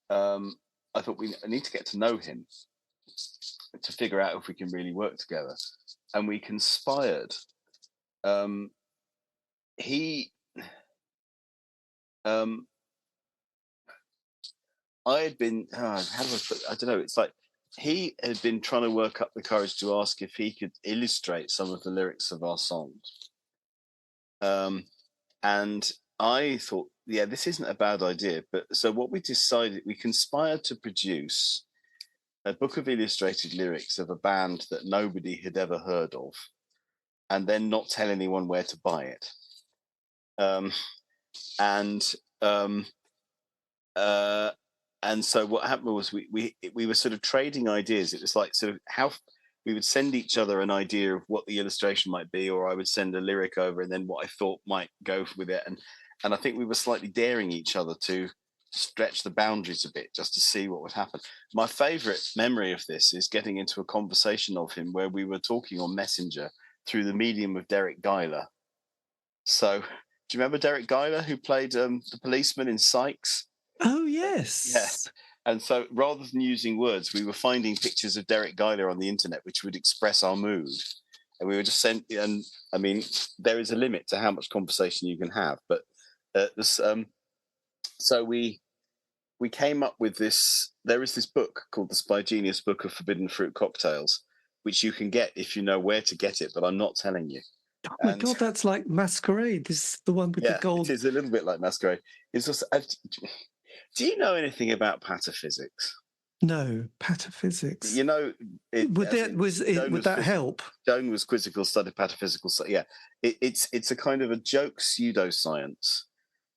I thought we need to get to know him to figure out if we can really work together. And we conspired. I had been, how do I put, I don't know, it's like he had been trying to work up the courage to ask if he could illustrate some of the lyrics of our songs. And I thought, yeah, this isn't a bad idea. But so what we decided, we conspired to produce a book of illustrated lyrics of a band that nobody had ever heard of, and then not tell anyone where to buy it. And so what happened was we were sort of trading ideas. It was like sort of how we would send each other an idea of what the illustration might be, or I would send a lyric over and then what I thought might go with it. And I think we were slightly daring each other to stretch the boundaries a bit just to see what would happen. My favorite memory of this is getting into a conversation of him where we were talking on Messenger through the medium of Derek Guyler. So do you remember Derek Guyler, who played the policeman in Psychs? Oh, yes. Yes. And so rather than using words, we were finding pictures of Derek Guyler on the internet, which would express our mood. And we were just sent, and I mean, there is a limit to how much conversation you can have. But so we came up with this. There is this book called the Spygenius Book of Forbidden Fruit Cocktails, which you can get if you know where to get it, but I'm not telling you. Oh my God, that's like Masquerade. This is the one with the gold. It is a little bit like Masquerade. It's also, do you know anything about pataphysics? No, pataphysics. You know, would that help? Joan was quizzical, studied pataphysical. Yeah, it's a kind of a joke pseudoscience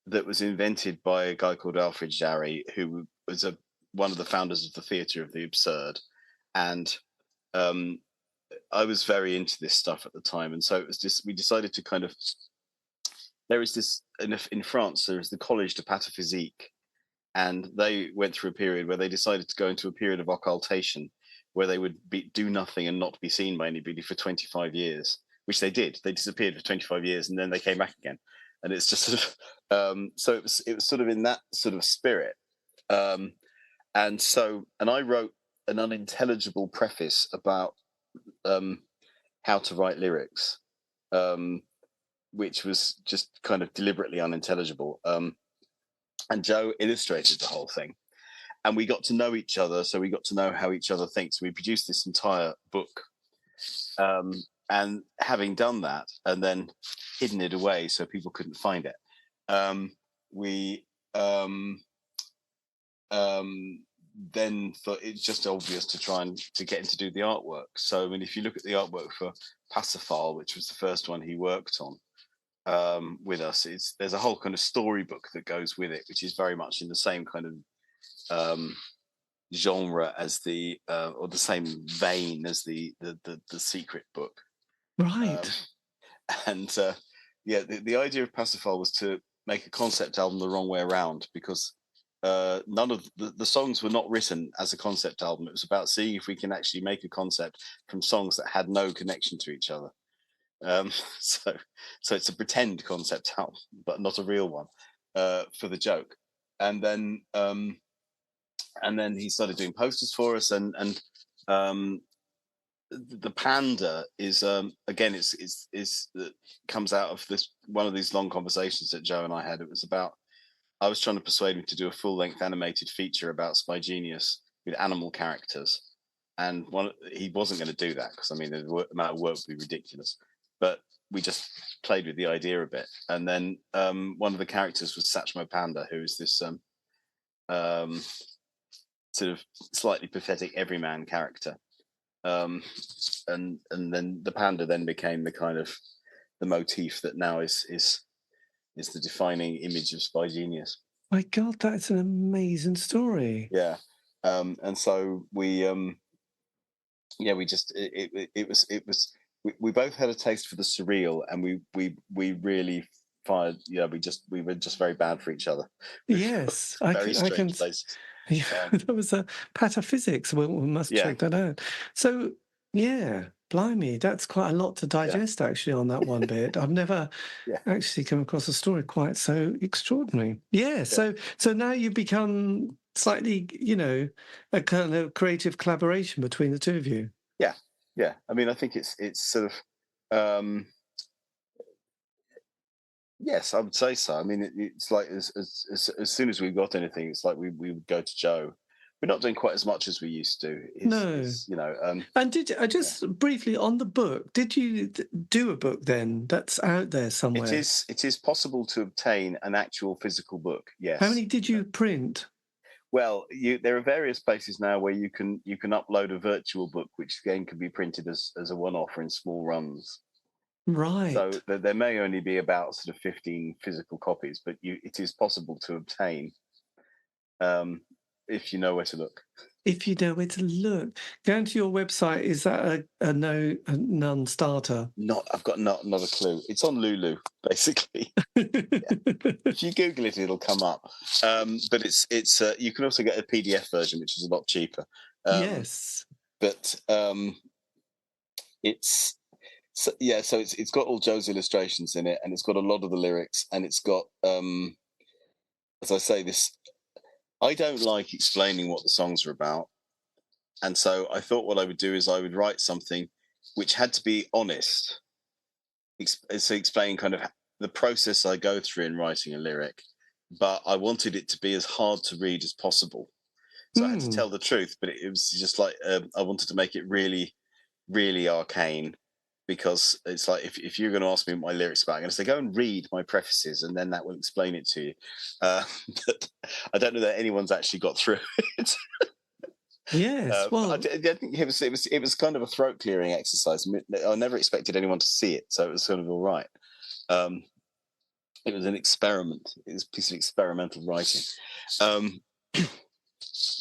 that was invented by a guy called Alfred Jarry, who was one of the founders of the Theatre of the Absurd, and I was very into this stuff at the time, and so it was just we decided to kind of. There is this in France. There is the Collège de Pataphysique. And they went through a period where they decided to go into a period of occultation where they would do nothing and not be seen by anybody for 25 years, which they did. They disappeared for 25 years and then they came back again. And it's just sort of, so it was sort of in that sort of spirit. And I wrote an unintelligible preface about how to write lyrics, which was just kind of deliberately unintelligible. And Joe illustrated the whole thing. And we got to know each other, so we got to know how each other thinks. We produced this entire book. And having done that and then hidden it away so people couldn't find it, we then thought it's just obvious to try and to get him to do the artwork. So, I mean, if you look at the artwork for Pacifier, which was the first one he worked on, with us, there's a whole kind of storybook that goes with it, which is very much in the same kind of genre as or the same vein as the secret book, right? The idea of Pacifier was to make a concept album the wrong way around, because none of the songs were not written as a concept album. It was about seeing if we can actually make a concept from songs that had no connection to each other. So it's a pretend concept album, but not a real one, for the joke. And then he started doing posters for us, and the panda is again it's comes out of this one of these long conversations that Joe and I had. It was about I was trying to persuade him to do a full-length animated feature about Spygenius with animal characters, and he wasn't going to do that because I mean the amount of work would be ridiculous. But we just played with the idea a bit. And then one of the characters was Satchmo Panda, who is this sort of slightly pathetic everyman character. And then the panda then became the kind of the motif that now is the defining image of Spygenius. My God, that's an amazing story. Yeah. And so we just it was we both had a taste for the surreal, and we really fired. Yeah, we were just very bad for each other. Yes, I can. Yeah, there was a pataphysics. We must check that out. So yeah, blimey, that's quite a lot to digest actually on that one bit. I've never actually come across a story quite so extraordinary. Yeah, so now you've become slightly, a kind of creative collaboration between the two of you. Yeah, I mean, I think it's sort of, yes, I would say so. I mean, it's like as soon as we got anything, it's like we would go to Joe. We're not doing quite as much as we used to. And did I just briefly on the book? Did you do a book then? That's out there somewhere. It is possible to obtain an actual physical book. Yes. How many did you print? Well, there are various places now where you can upload a virtual book, which again can be printed as a one-off or in small runs. Right. So there may only be about sort of 15 physical copies, but it is possible to obtain if you know where to look. If you know where to look. Going to your website, is that a non-starter? I've got not a clue. It's on Lulu, basically. If you Google it, it'll come up. But it's you can also get a PDF version, which is a lot cheaper. Yes. But it's got all Joe's illustrations in it, and it's got a lot of the lyrics, and it's got as I say, this I don't like explaining what the songs are about, and so I thought what I would do is I would write something which had to be honest, so explain kind of the process I go through in writing a lyric, but I wanted it to be as hard to read as possible. So I had to tell the truth, but it was just like I wanted to make it really, really arcane, because it's like if you're going to ask me what my lyrics about, I'm going to say go and read my prefaces, and then that will explain it to you. But I don't know that anyone's actually got through it. Yes, well, I think it was kind of a throat clearing exercise. I never expected anyone to see it, so it was sort of all right. It was an experiment. It was a piece of experimental writing.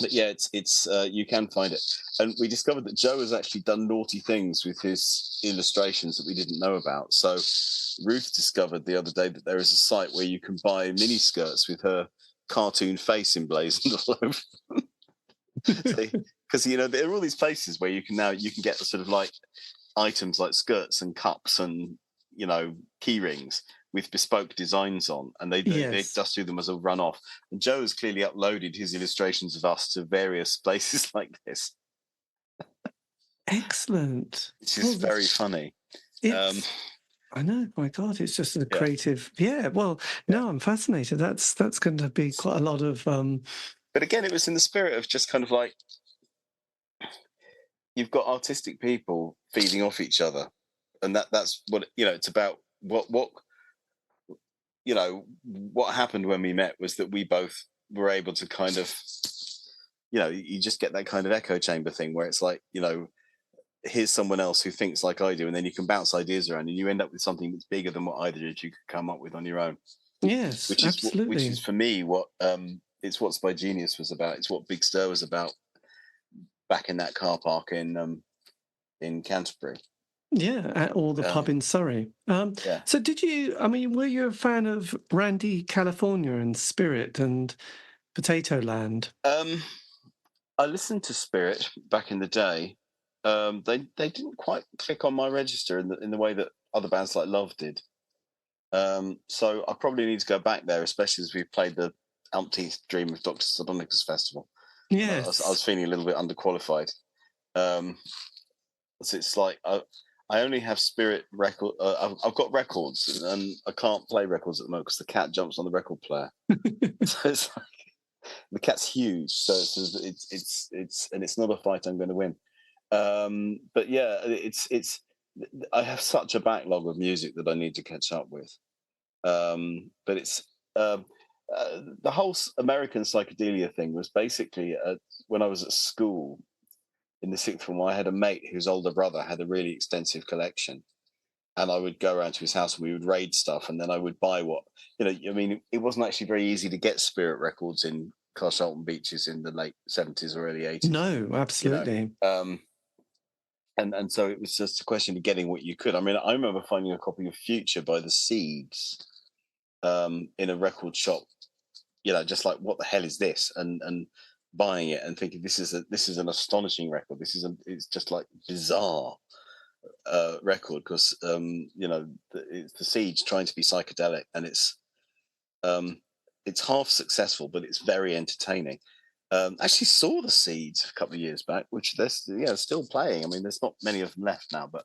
But yeah, it's you can find it, and we discovered that Joe has actually done naughty things with his illustrations that we didn't know about. So Ruth discovered the other day that there is a site where you can buy mini skirts with her cartoon face emblazoned all over them. Because there are all these places where you can get the sort of like items like skirts and cups and key rings with bespoke designs on, and they just do them as a run-off. And Joe has clearly uploaded his illustrations of us to various places like this. Excellent. Which is very funny. I know, my God, it's just a creative. Yeah, well, no, I'm fascinated. That's going to be quite a lot of. But again, it was in the spirit of just kind of like you've got artistic people feeding off each other, and that's what it's about. What happened when we met was that we both were able to kind of, you just get that kind of echo chamber thing where it's like, here's someone else who thinks like I do, and then you can bounce ideas around and you end up with something that's bigger than what either of you could come up with on your own. Yes, absolutely. Which is for me it's what Spygenius was about. It's what Big Stir was about back in that car park in Canterbury. Yeah, or the pub in Surrey. So were you a fan of Randy California and Spirit and Potato Land? I listened to Spirit back in the day. They didn't quite click on my register in the way that other bands like Love did. So I probably need to go back there, especially as we played the umpteenth Dream of Dr. Sardonicus festival. Yes. I was feeling a little bit underqualified. So it's like I only have Spirit record. I've got records, and I can't play records at the moment because the cat jumps on the record player. So it's like the cat's huge, so it's not a fight I'm going to win. But yeah, it's I have such a backlog of music that I need to catch up with. But it's the whole American psychedelia thing was basically when I was at school in the sixth form. I had a mate whose older brother had a really extensive collection, and I would go around to his house and we would raid stuff, and then I would buy it wasn't actually very easy to get Spirit records in Carshalton Beaches in the late 70s or early 80s. No, absolutely. And so it was just a question of getting what you could. I mean, I remember finding a copy of Future by the Seeds in a record shop, just like, what the hell is this? And buying it and thinking this is an astonishing record. It's just like bizarre record because it's the Seeds trying to be psychedelic, and it's half successful, but it's very entertaining. Actually saw the Seeds a couple of years back, which they're still playing. I mean, there's not many of them left now, but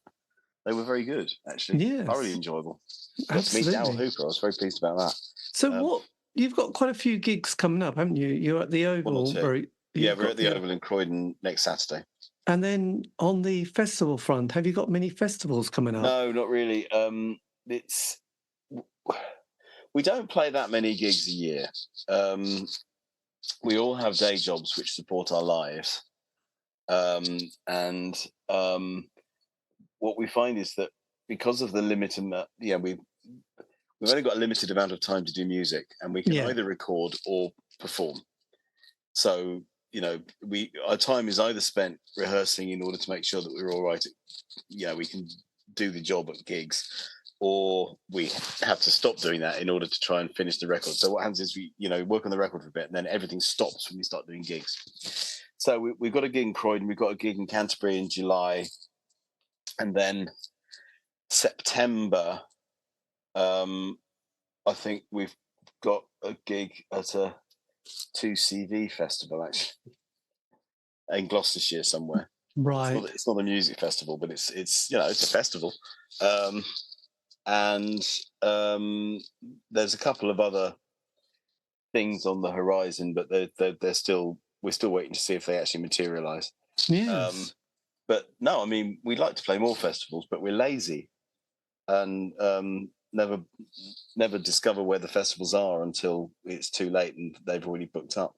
they were very good, actually. Yes. Thoroughly enjoyable. Got to meet Daryl Hooper. I was very pleased about that. So you've got quite a few gigs coming up, haven't you? You're at the Oval. We're at the Oval in Croydon next Saturday. And then on the festival front, have you got many festivals coming up? No, not really. We don't play that many gigs a year. we all have day jobs which support our lives. And what we find is that because of the limit, we've only got a limited amount of time to do music, and we can either record or perform. So, our time is either spent rehearsing in order to make sure that we're all right. We can do the job at gigs, or we have to stop doing that in order to try and finish the record. So what happens is we, work on the record for a bit, and then everything stops when we start doing gigs. So we've got a gig in Croydon, we've got a gig in Canterbury in July, and then September, I think we've got a gig at a 2CV festival, actually, in Gloucestershire somewhere. Right. It's not a music festival, but it's it's a festival. And there's a couple of other things on the we're still waiting to see if they actually materialize. Yes. But no, I mean, we'd like to play more festivals, but we're lazy and never discover where the festivals are until it's too late and they've already booked up.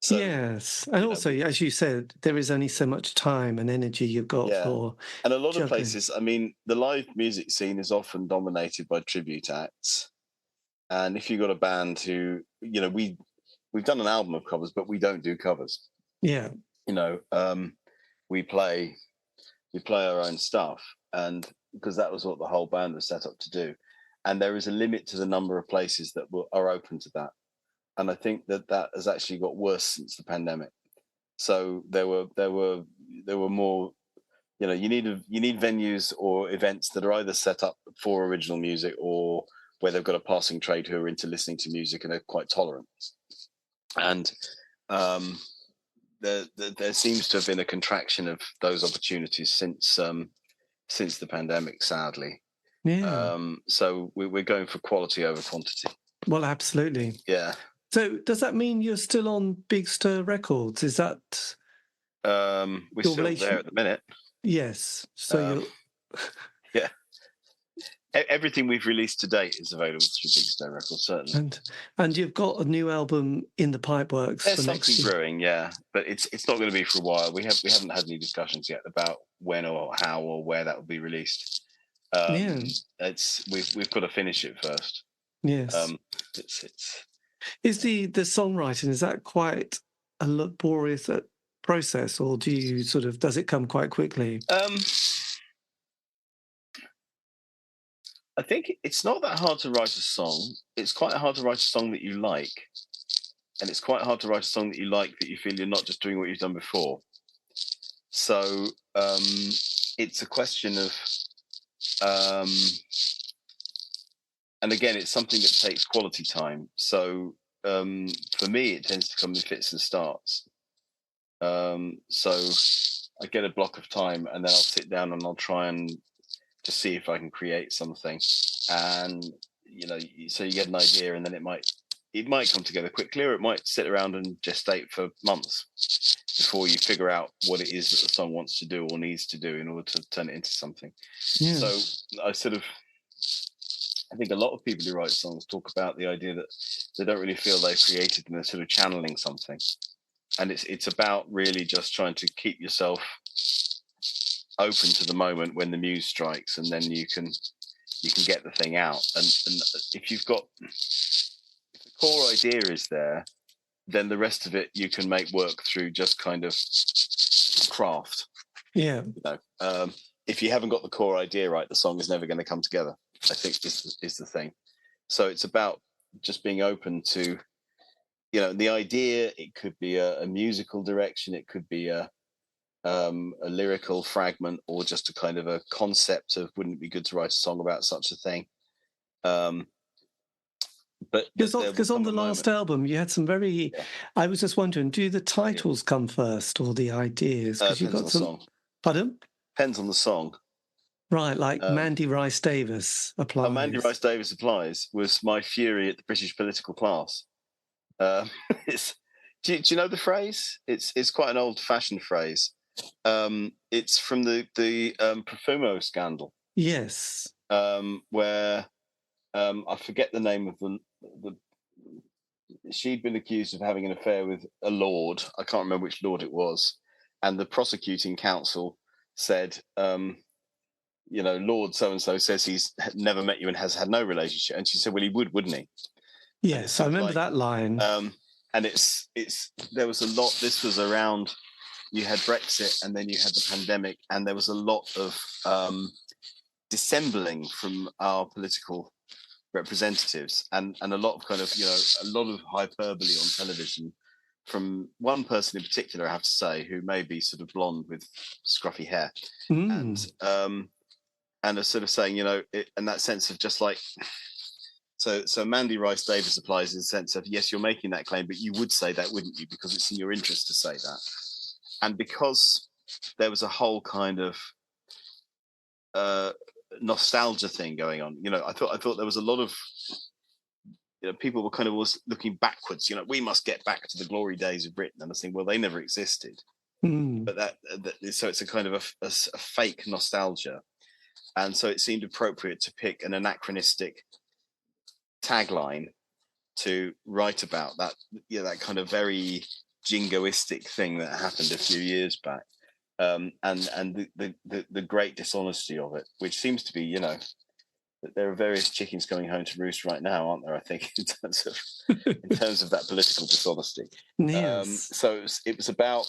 So, yes, and also, as you said, there is only so much time and energy you've got for. And a lot juggling. of places, I mean, the live music scene is often dominated by tribute acts. And if you've got a band who, we've done an album of covers, but we don't do covers. Yeah. We play our own stuff, and because that was what the whole band was set up to do. And there is a limit to the number of places that are open to that. And I think that has actually got worse since the pandemic. So there were more, you need venues or events that are either set up for original music or where they've got a passing trade who are into listening to music and are quite tolerant. And there seems to have been a contraction of those opportunities since the pandemic, sadly. Yeah. So we're going for quality over quantity. Well, absolutely. Yeah. So does that mean you're still on Big Stir Records? Is that we're still there at the minute? Yes. So you're yeah. Everything we've released to date is available through Big Stir Records, certainly. And you've got a new album in the pipeworks. There's something brewing, but it's not going to be for a while. We haven't had any discussions yet about when or how or where that will be released. We've got to finish it first. Yes. Is the songwriting, is that quite a laborious process, or does it come quite quickly? I think it's not that hard to write a song. It's quite hard to write a song that you like. And it's quite hard to write a song that you like that you feel you're not just doing what you've done before. So it's a question of, and again, it's something that takes quality time. So for me, it tends to come in fits and starts. So I get a block of time and then I'll sit down and I'll try and to see if I can create something. And, so you get an idea and then it might come together quickly, or it might sit around and gestate for months before you figure out what it is that the song wants to do or needs to do in order to turn it into something. Yeah. So I think a lot of people who write songs talk about the idea that they don't really feel they've created and they're sort of channeling something. And it's about really just trying to keep yourself open to the moment when the muse strikes, and then you can get the thing out. And if the core idea is there, then the rest of it you can make work through just kind of craft. Yeah. If you haven't got the core idea right, the song is never going to come together, I think is the thing. So it's about just being open to, the idea. It could be a musical direction, it could be a lyrical fragment, or just a kind of a concept of, wouldn't it be good to write a song about such a thing? But because on the last album you had some very, I was just wondering, do the titles come first or the ideas? Because you've got some song. Pardon? Depends on the song. Right, like Mandy Rice Davis applies. Mandy Rice Davis applies was my fury at the British political class. Do you know the phrase? It's quite an old-fashioned phrase. It's from the Profumo scandal. Yes. Where I forget the name of the she'd been accused of having an affair with a lord. I can't remember which lord it was, and the prosecuting counsel said, Lord so and so says he's never met you and has had no relationship. And she said, well, he would, wouldn't he? Yes, I remember that line. And there was a lot. This was around. You had Brexit, and then you had the pandemic, and there was a lot of dissembling from our political representatives, and a lot of kind of a lot of hyperbole on television from one person in particular, I have to say, who may be sort of blonde with scruffy hair, and are sort of saying, and that sense of just like. So Mandy Rice Davis applies in the sense of, yes, you're making that claim, but you would say that, wouldn't you? Because it's in your interest to say that. And because there was a whole kind of nostalgia thing going on, I thought there was a lot of, people were kind of always looking backwards. We must get back to the glory days of Britain. And I was thinking, well, they never existed. But so it's a kind of a fake nostalgia. And so it seemed appropriate to pick an anachronistic tagline to write about that, that kind of very jingoistic thing that happened a few years back, and the great dishonesty of it, which seems to be, that there are various chickens going home to roost right now, aren't there? I think in terms of that political dishonesty. Yes. So it was about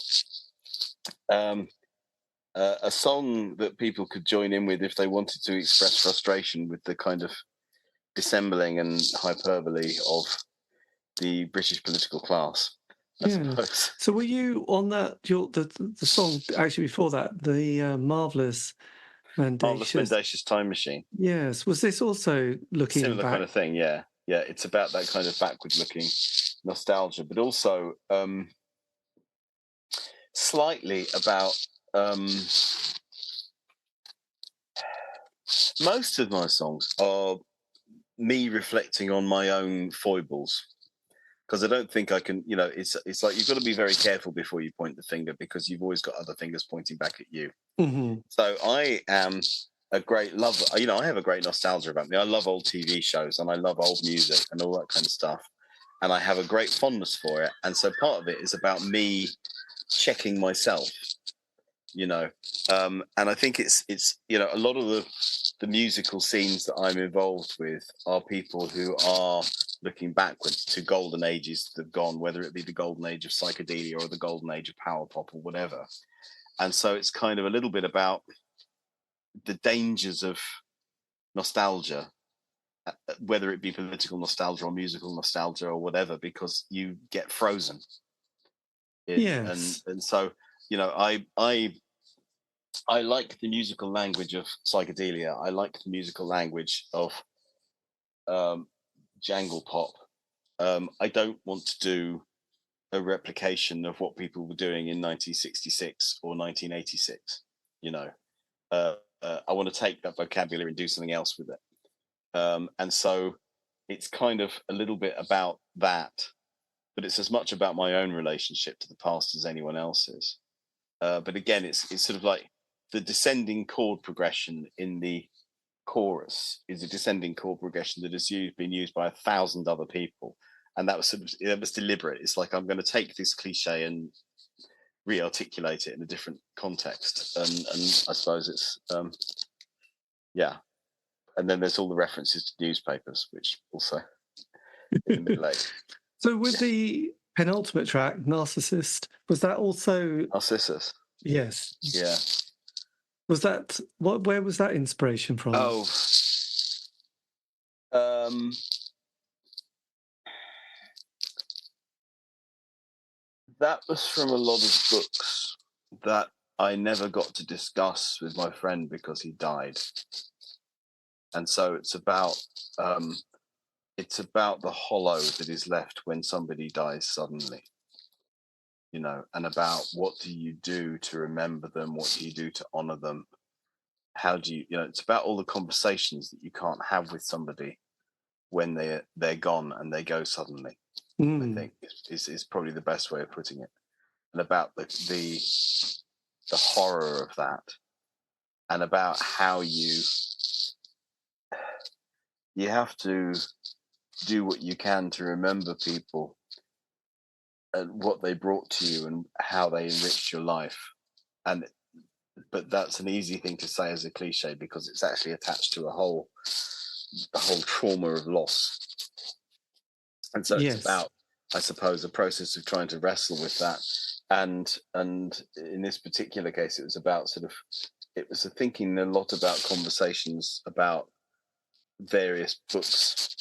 a song that people could join in with if they wanted to express frustration with the kind of dissembling and hyperbole of the British political class, I suppose. So were you on that, the song actually before that, the Marvellous Mendacious Time Machine? Yes. Was this also looking similar back? kind of thing? Yeah. It's about that kind of backward-looking nostalgia, but also slightly about most of my songs are me reflecting on my own foibles, because I don't think I can, it's like you've got to be very careful before you point the finger, because you've always got other fingers pointing back at you. So I am a great lover. I have a great nostalgia about me. I love old TV shows and I love old music and all that kind of stuff. And I have a great fondness for it. And so part of it is about me checking myself, and I think it's a lot of the musical scenes that I'm involved with are people who are looking backwards to golden ages that have gone, whether it be the golden age of psychedelia or the golden age of power pop or whatever. And so it's kind of a little bit about the dangers of nostalgia, whether it be political nostalgia or musical nostalgia or whatever, because you get frozen. Yes. And so, I like the musical language of psychedelia. I like the musical language of jangle-pop. I don't want to do a replication of what people were doing in 1966 or 1986. I want to take that vocabulary and do something else with it. And so it's kind of a little bit about that, but it's as much about my own relationship to the past as anyone else's. But again, it's sort of like the descending chord progression in the chorus is a descending chord progression that has been used by 1,000 other people, and that was deliberate. It's like, I'm going to take this cliche and re-articulate it in a different context, and I suppose it's and then there's all the references to newspapers, which also is a bit late. So with the penultimate track, Narcissist, was that also Narcissus? Yes. Yeah. Was that where was that inspiration from? That was from a lot of books that I never got to discuss with my friend because he died. And so it's about the hollow that is left when somebody dies suddenly, and about what do you do to remember them? What do you do to honor them? How do you, it's about all the conversations that you can't have with somebody when they're gone and they go suddenly. I think is probably the best way of putting it, and about the horror of that, and about how you have to do what you can to remember people and what they brought to you and how they enriched your life. But that's an easy thing to say as a cliche, because it's actually attached to the whole trauma of loss. And so it's about, I suppose, a process of trying to wrestle with that. And in this particular case, it was about it was thinking a lot about conversations about various books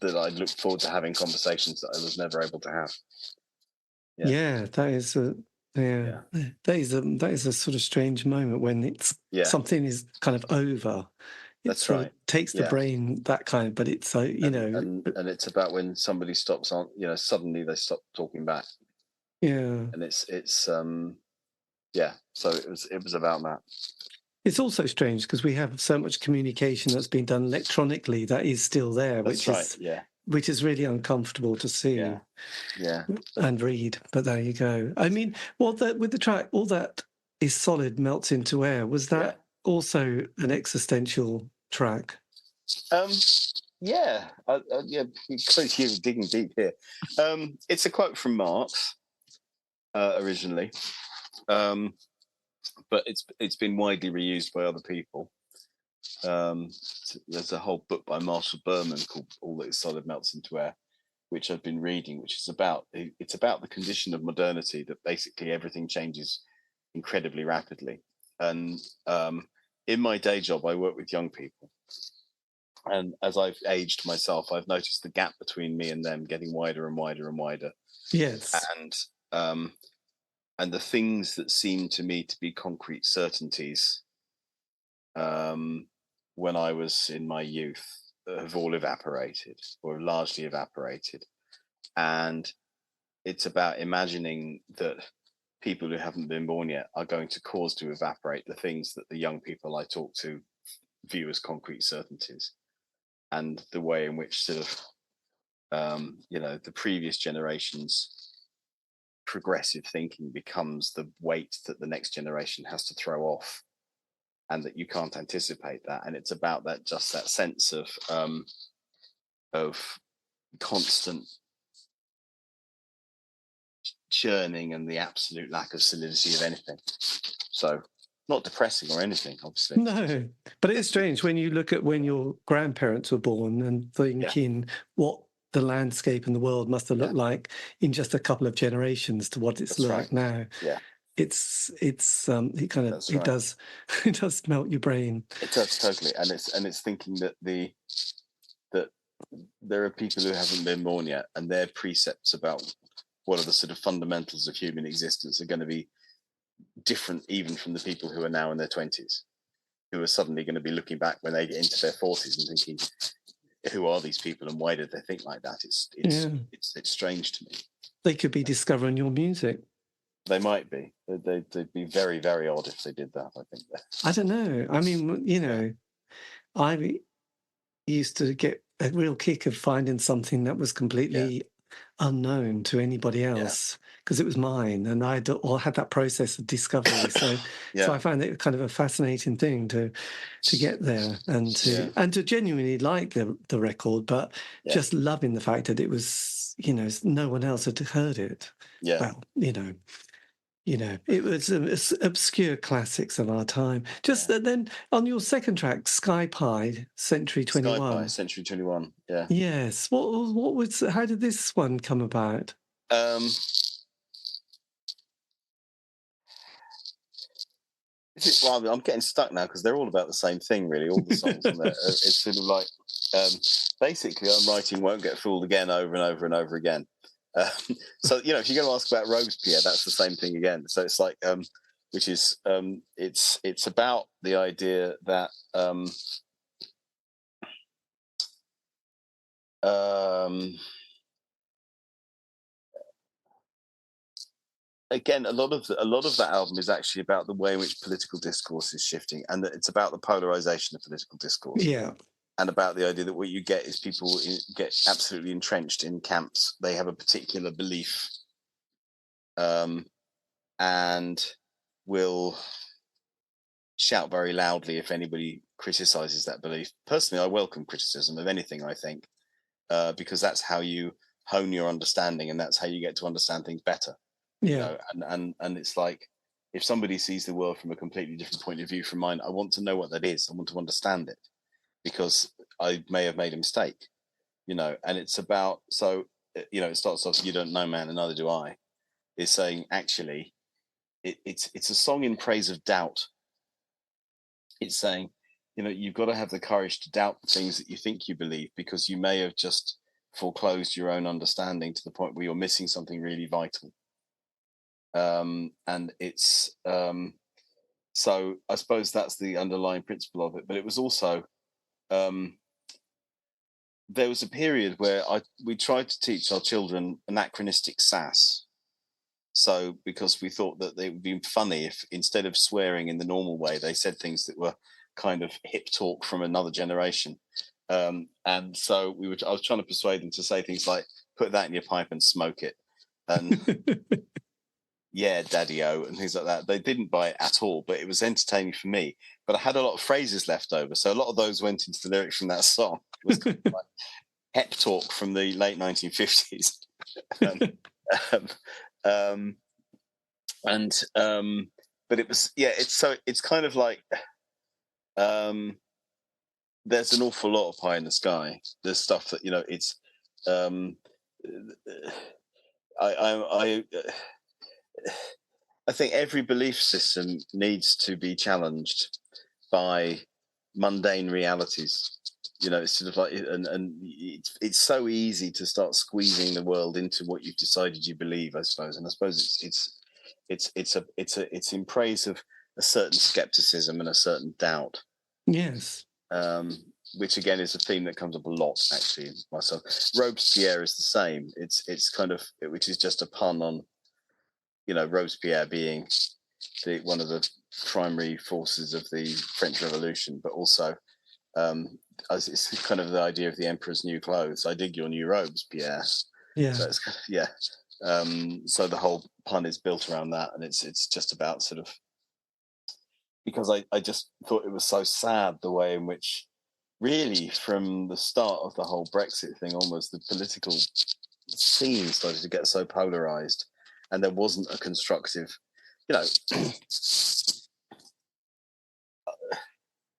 that I looked forward to having conversations that I was never able to have. Yeah, that is that is a sort of strange moment when something is kind of over. That's right. Takes the brain that kind of, but it's and it's about when somebody stops on, suddenly they stop talking back. Yeah, and it's So it was about that. It's also strange because we have so much communication that's been done electronically that is still there, which is really uncomfortable to see and read. But there you go. I mean, with the track, All That Is Solid Melts Into Air, was that also an existential track? You're digging deep here. It's a quote from Marx originally. But it's been widely reused by other people. There's a whole book by Marshall Berman called All That Is Solid Melts Into Air, which I've been reading, which is about the condition of modernity, that basically everything changes incredibly rapidly. And in my day job, I work with young people. And as I've aged myself, I've noticed the gap between me and them getting wider and wider and wider. Yes. And the things that seem to me to be concrete certainties when I was in my youth have all evaporated, or largely evaporated. And it's about imagining that people who haven't been born yet are going to cause to evaporate the things that the young people I talk to view as concrete certainties, and the way in which the previous generations' progressive thinking becomes the weight that the next generation has to throw off, and that you can't anticipate that. And it's about that sense of constant churning and the absolute lack of solidity of anything. So not depressing or anything, obviously. No, but it is strange when you look at when your grandparents were born and thinking what the landscape and the world must have looked like in just a couple of generations to what it's like now. Yeah. It does melt your brain. It does, totally. And it's thinking that that there are people who haven't been born yet, and their precepts about what are the sort of fundamentals of human existence are going to be different even from the people who are now in their 20s, who are suddenly going to be looking back when they get into their 40s and thinking, who are these people and why did they think like that? It's strange to me. They could be discovering your music. They might be. They'd be very, very odd if they did that, I think. I don't know. I mean, I used to get a real kick of finding something that was completely unknown to anybody else because it was mine, and I had that process of discovery. So I found it kind of a fascinating thing to get there and to genuinely like the record, but just loving the fact that it was, no one else had heard it. Yeah. Well, it was obscure classics of our time. Just then on your second track, Sky Pie, Century 21. Sky Pie, Century 21, yeah. Yes. How did this one come about? I'm getting stuck now because they're all about the same thing, really. All the songs on there. It's sort of like, basically, I'm writing "Won't Get Fooled Again" over and over and over again. So if you're going to ask about Robespierre, that's the same thing again. So it's like, which is, it's about the idea that again, a lot of that album is actually about the way in which political discourse is shifting, and that it's about the polarization of political discourse. Yeah. And about the idea that what you get is people get absolutely entrenched in camps. They have a particular belief, and will shout very loudly if anybody criticizes that belief. Personally, I welcome criticism of anything, I think. because that's how you hone your understanding, and that's how you get to understand things better. Yeah. You know? And it's like, if somebody sees the world from a completely different point of view from mine, I want to know what that is. I want to understand it, because I may have made a mistake, you know. And it's about, so, you know, it starts off, you don't know, man, and neither do I. Is saying, actually, it's a song in praise of doubt. It's saying, you know, you've got to have the courage to doubt the things that you think you believe, because you may have just foreclosed your own understanding to the point where you're missing something really vital. And it's so I suppose that's the underlying principle of it. But it was also, there was a period where we tried to teach our children anachronistic sass. So, because we thought that it would be funny if, instead of swearing in the normal way, they said things that were kind of hip talk from another generation. And so I was trying to persuade them to say things like, put that in your pipe and smoke it. And yeah, daddy-o, and things like that. They didn't buy it at all, but it was entertaining for me. But I had a lot of phrases left over. So a lot of those went into the lyrics from that song. It was kind of like hep talk from the late 1950s. But it was, yeah, it's kind of like, there's an awful lot of pie in the sky. There's stuff that, you know, it's, I think every belief system needs to be challenged by mundane realities. You know, it's sort of like, and it's so easy to start squeezing the world into what you've decided you believe, I suppose. And I suppose it's in praise of a certain skepticism and a certain doubt. Yes. Which again is a theme that comes up a lot, actually, in my song. Robespierre is the same. It's kind of, which is just a pun on, you know, Robespierre being one of the primary forces of the French Revolution, but also as it's kind of the idea of the emperor's new clothes. I dig your new robes, Pierre. Yeah. So it's kind of, yeah. So the whole pun is built around that, and it's just about sort of, because I just thought it was so sad the way in which, really, from the start of the whole Brexit thing onwards, the political scene started to get so polarized, and there wasn't a constructive, you know.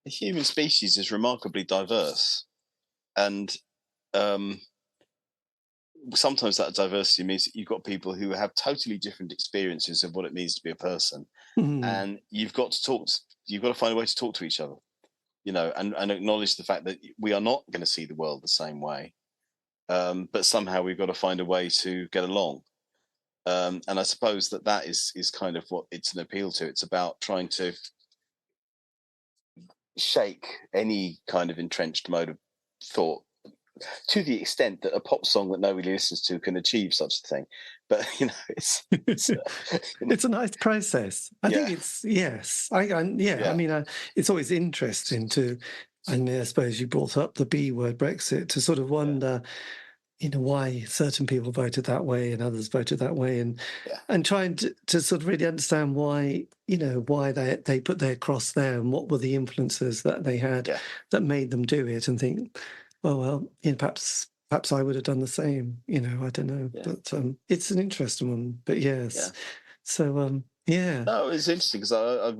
The human species is remarkably diverse, and sometimes that diversity means that you've got people who have totally different experiences of what it means to be a person, and you've got to find a way to talk to each other, you know, and acknowledge the fact that we are not going to see the world the same way, but somehow we've got to find a way to get along. And I suppose that is kind of what it's an appeal to. It's about trying to shake any kind of entrenched mode of thought, to the extent that a pop song that nobody listens to can achieve such a thing. But, you know, it's a nice process. I think it's, yes. I mean, it's always interesting to, I mean, I suppose you brought up the B word, Brexit, to sort of wonder, you know, why certain people voted that way and others voted that way, and trying to sort of really understand why, you know, why they put their cross there, and what were the influences that they had that made them do it, and think, well, you know, perhaps I would have done the same, you know, I don't know. But it's an interesting one. But yes. So no, it's interesting, because I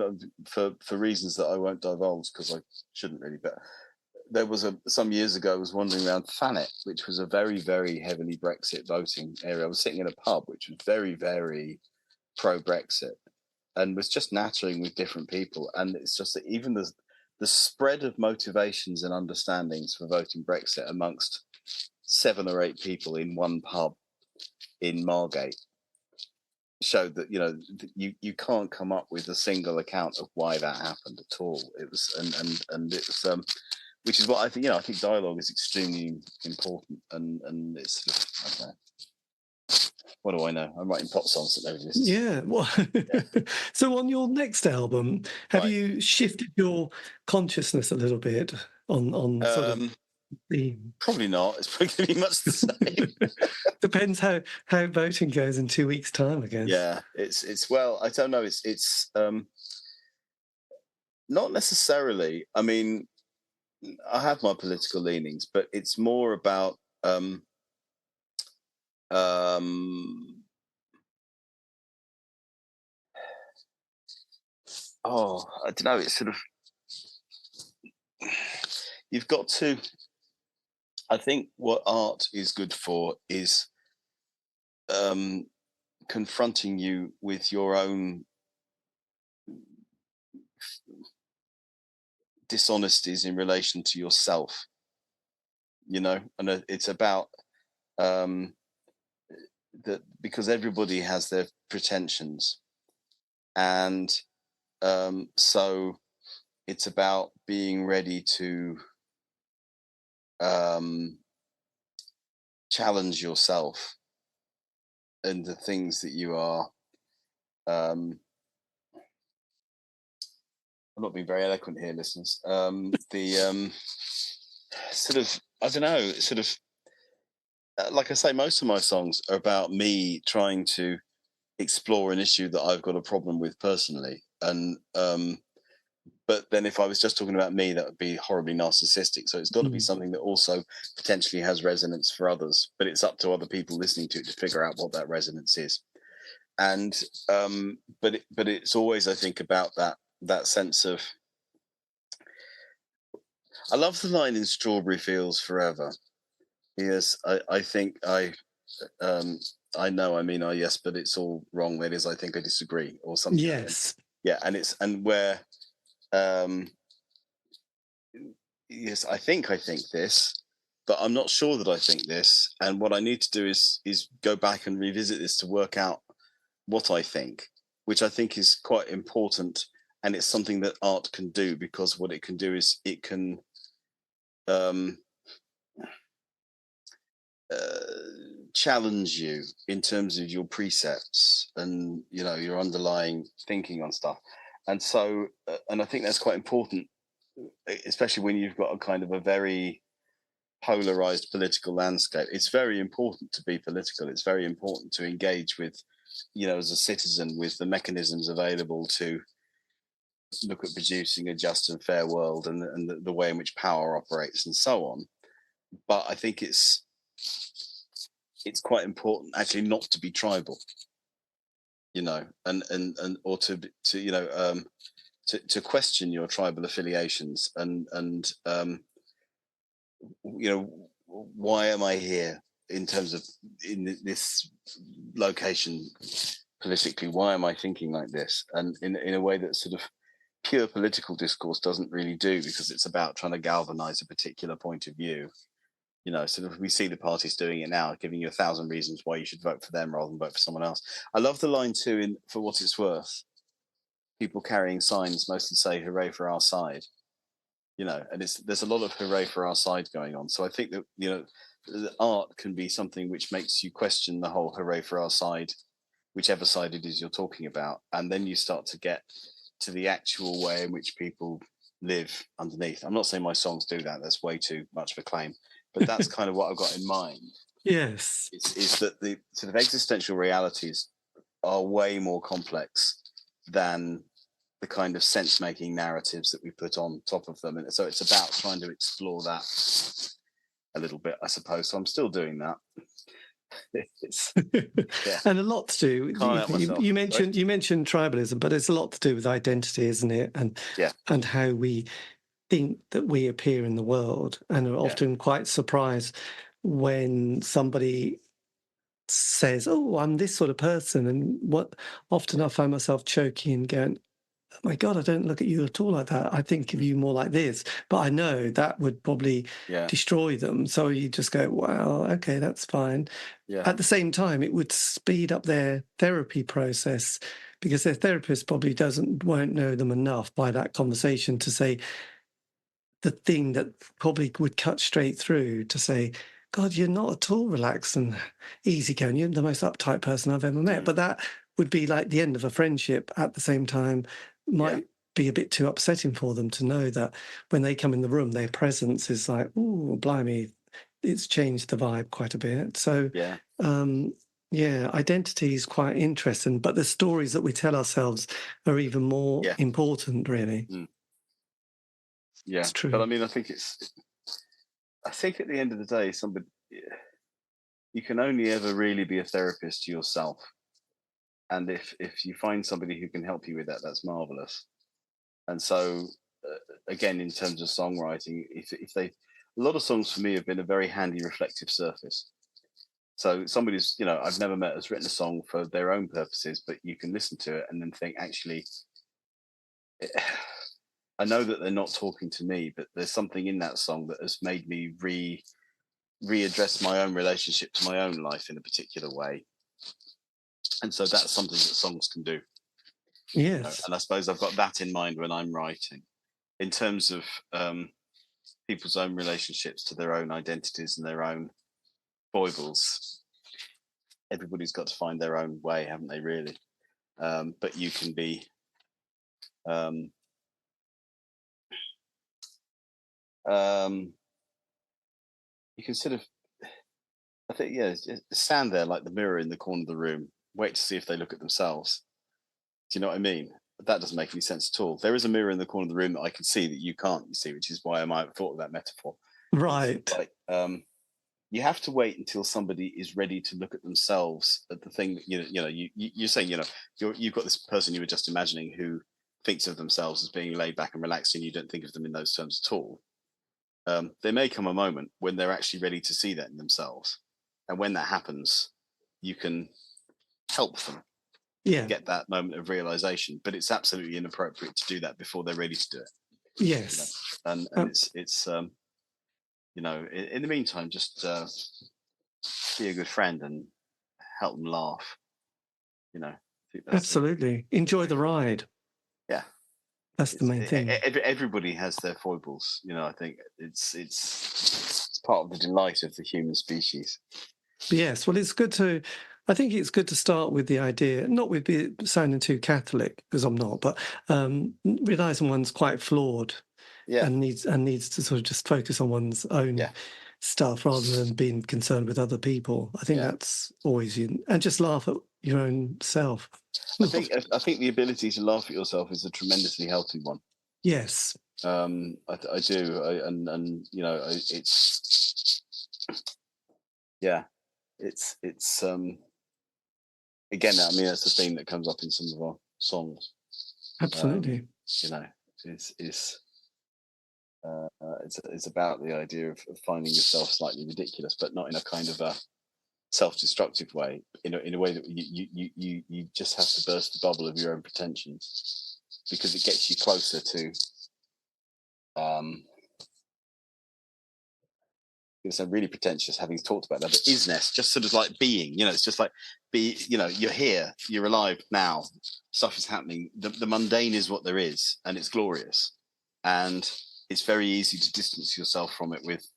for reasons that I won't divulge, because I shouldn't really, but there was some years ago, I was wandering around Thanet, which was a very, very heavily Brexit voting area. I was sitting in a pub which was very, very pro-Brexit, and was just nattering with different people. And it's just that even the spread of motivations and understandings for voting Brexit amongst 7 or 8 people in one pub in Margate showed that, you know, you can't come up with a single account of why that happened at all. It was and it was which is what I think. You know, I think dialogue is extremely important, and it's sort of, I don't know. What do I know? I'm writing pop songs that nobody listens to. Yeah. Well, so on your next album, have you shifted your consciousness a little bit on sort of theme? Probably not. It's probably going to be much the same. Depends how voting goes in 2 weeks' time, I guess. Yeah, it's well, I don't know. It's not necessarily. I mean, I have my political leanings, but it's more about I don't know. It's sort of, you've got to. I think what art is good for is confronting you with your own dishonesties in relation to yourself, and it's about that, because everybody has their pretensions, and so it's about being ready to challenge yourself and the things that you are. I'm not being very eloquent here, listeners. Sort of, I don't know, sort of, like I say, most of my songs are about me trying to explore an issue that I've got a problem with personally. And but then if I was just talking about me, that would be horribly narcissistic. So it's got to be something that also potentially has resonance for others, but it's up to other people listening to it to figure out what that resonance is. And but it's always, I think, about that sense of, I love the line in Strawberry Fields Forever. Yes, I think I know, I mean, yes, but it's all wrong. That is, I think I disagree, or something. Yes. Yeah, and where yes, I think this, but I'm not sure that I think this. And what I need to do is go back and revisit this to work out what I think, which I think is quite important. And it's something that art can do, because what it can do is it can challenge you in terms of your precepts and your underlying thinking on stuff. And so and I think that's quite important, especially when you've got a kind of a very polarized political landscape. It's very important to be political. It's very important to engage with, as a citizen, with the mechanisms available to look at producing a just and fair world, and the way in which power operates and so on. But I think it's quite important actually not to be tribal, and or to question your tribal affiliations, and why am I here in terms of in this location politically? Why am I thinking like this? And in a way that sort of pure political discourse doesn't really do, because it's about trying to galvanize a particular point of view. Sort of, we see the parties doing it now, giving you 1,000 reasons why you should vote for them rather than vote for someone else. I love the line too in For What It's Worth. People carrying signs mostly say "Hooray for our side," and there's a lot of "Hooray for our side" going on. So I think that the art can be something which makes you question the whole "Hooray for our side," whichever side it is you're talking about, and then you start to get to the actual way in which people live underneath. I'm not saying my songs do that. That's way too much of a claim. But that's kind of what I've got in mind. Yes. Is that the sort of existential realities are way more complex than the kind of sense-making narratives that we put on top of them. And so it's about trying to explore that a little bit, I suppose. So I'm still doing that. Yeah. And a lot to do. You mentioned tribalism, but it's a lot to do with identity, isn't it? And how we think that we appear in the world, and are often quite surprised when somebody says, "Oh, I'm this sort of person," and what often I find myself choking and going, "Oh my God, I don't look at you at all like that. I think of you more like this." But I know that would probably destroy them. So you just go, "Well, okay, that's fine." Yeah. At the same time, it would speed up their therapy process, because their therapist probably won't know them enough by that conversation to say the thing that probably would cut straight through to say, "God, you're not at all relaxed and easygoing. You're the most uptight person I've ever met." But that would be like the end of a friendship. At the same time, might be a bit too upsetting for them to know that when they come in the room, their presence is like, "Ooh, blimey," it's changed the vibe quite a bit. So, identity is quite interesting, but the stories that we tell ourselves are even more important, really. Yeah, it's true. But I mean, I think at the end of the day, you can only ever really be a therapist to yourself. And if you find somebody who can help you with that, that's marvelous. And so, again, in terms of songwriting, if they, a lot of songs for me have been a very handy reflective surface. So somebody's, I've never met has written a song for their own purposes, but you can listen to it and then think, actually, I know that they're not talking to me, but there's something in that song that has made me readdress my own relationship to my own life in a particular way. And so that's something that songs can do. Yes. And I suppose I've got that in mind when I'm writing. In terms of people's own relationships to their own identities and their own foibles, everybody's got to find their own way, haven't they, really? But you can be you can sort of, I think, stand there like the mirror in the corner of the room, wait to see if they look at themselves. Do you know what I mean? That doesn't make any sense at all. There is a mirror in the corner of the room that I can see that you can't, you see, which is why I might have thought of that metaphor. Right. It's like, you have to wait until somebody is ready to look at themselves at the thing that, you're saying, you've got this person you were just imagining who thinks of themselves as being laid back and relaxed, and you don't think of them in those terms at all. There may come a moment when they're actually ready to see that in themselves. And when that happens, you can help them get that moment of realization. But it's absolutely inappropriate to do that before they're ready to do it. Yes. And it's in the meantime, just be a good friend and help them laugh. Absolutely. Enjoy the ride. Yeah. That's the main thing. Everybody has their foibles. I think it's part of the delight of the human species. Yes, well, I think it's good to start with the idea, not with sounding too Catholic, because I'm not, but realising one's quite flawed and needs to sort of just focus on one's own stuff rather than being concerned with other people. I think that's always and just laugh at your own self. I think the ability to laugh at yourself is a tremendously healthy one. Yes. I do. It's again, I mean, that's the theme that comes up in some of our songs. Absolutely. It's about the idea of finding yourself slightly ridiculous, but not in a kind of a self-destructive way, in a way that you just have to burst the bubble of your own pretensions, because it gets you closer to it's really pretentious having talked about that, but isness, just sort of like being, it's just like you're here, you're alive now, stuff is happening, the mundane is what there is, and it's glorious, and it's very easy to distance yourself from it with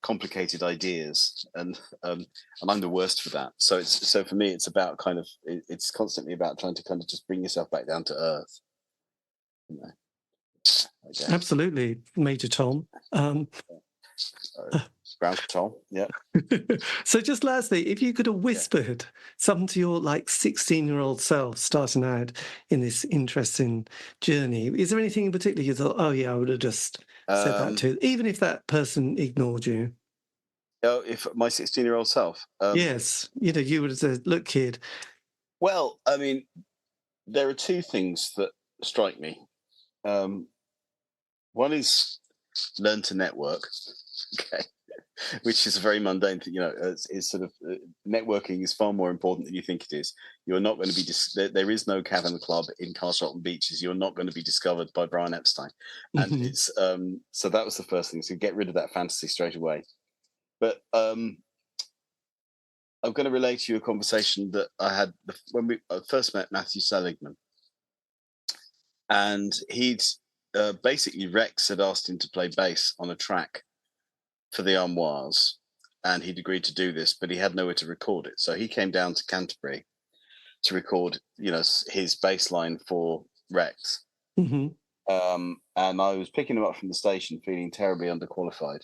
complicated ideas, and I'm the worst for that. So for me, it's about it's constantly about trying to kind of just bring yourself back down to earth. Absolutely, Major Tom. Ground control, yeah. So just lastly, if you could have whispered something to your 16-year-old self starting out in this interesting journey, is there anything in particular you thought, oh yeah, I would have just said that to, even if that person ignored you? Oh, if my 16-year-old self? Yes, you would have said, look, kid. Well, I mean, there are two things that strike me. One is learn to network, okay, which is a very mundane thing. It's sort of networking is far more important than you think it is. You're not going to be there is no cavern club in Carshalton Beaches. You're not going to be discovered by Brian Epstein, and it's so that was the first thing. So get rid of that fantasy straight away. But I'm going to relate to you a conversation that I had when we first met Matthew Seligman, and he'd basically Rex had asked him to play bass on a track for the Armoires, and he'd agreed to do this, but he had nowhere to record it. So he came down to Canterbury to record, his bass line for Rex. And I was picking him up from the station feeling terribly underqualified.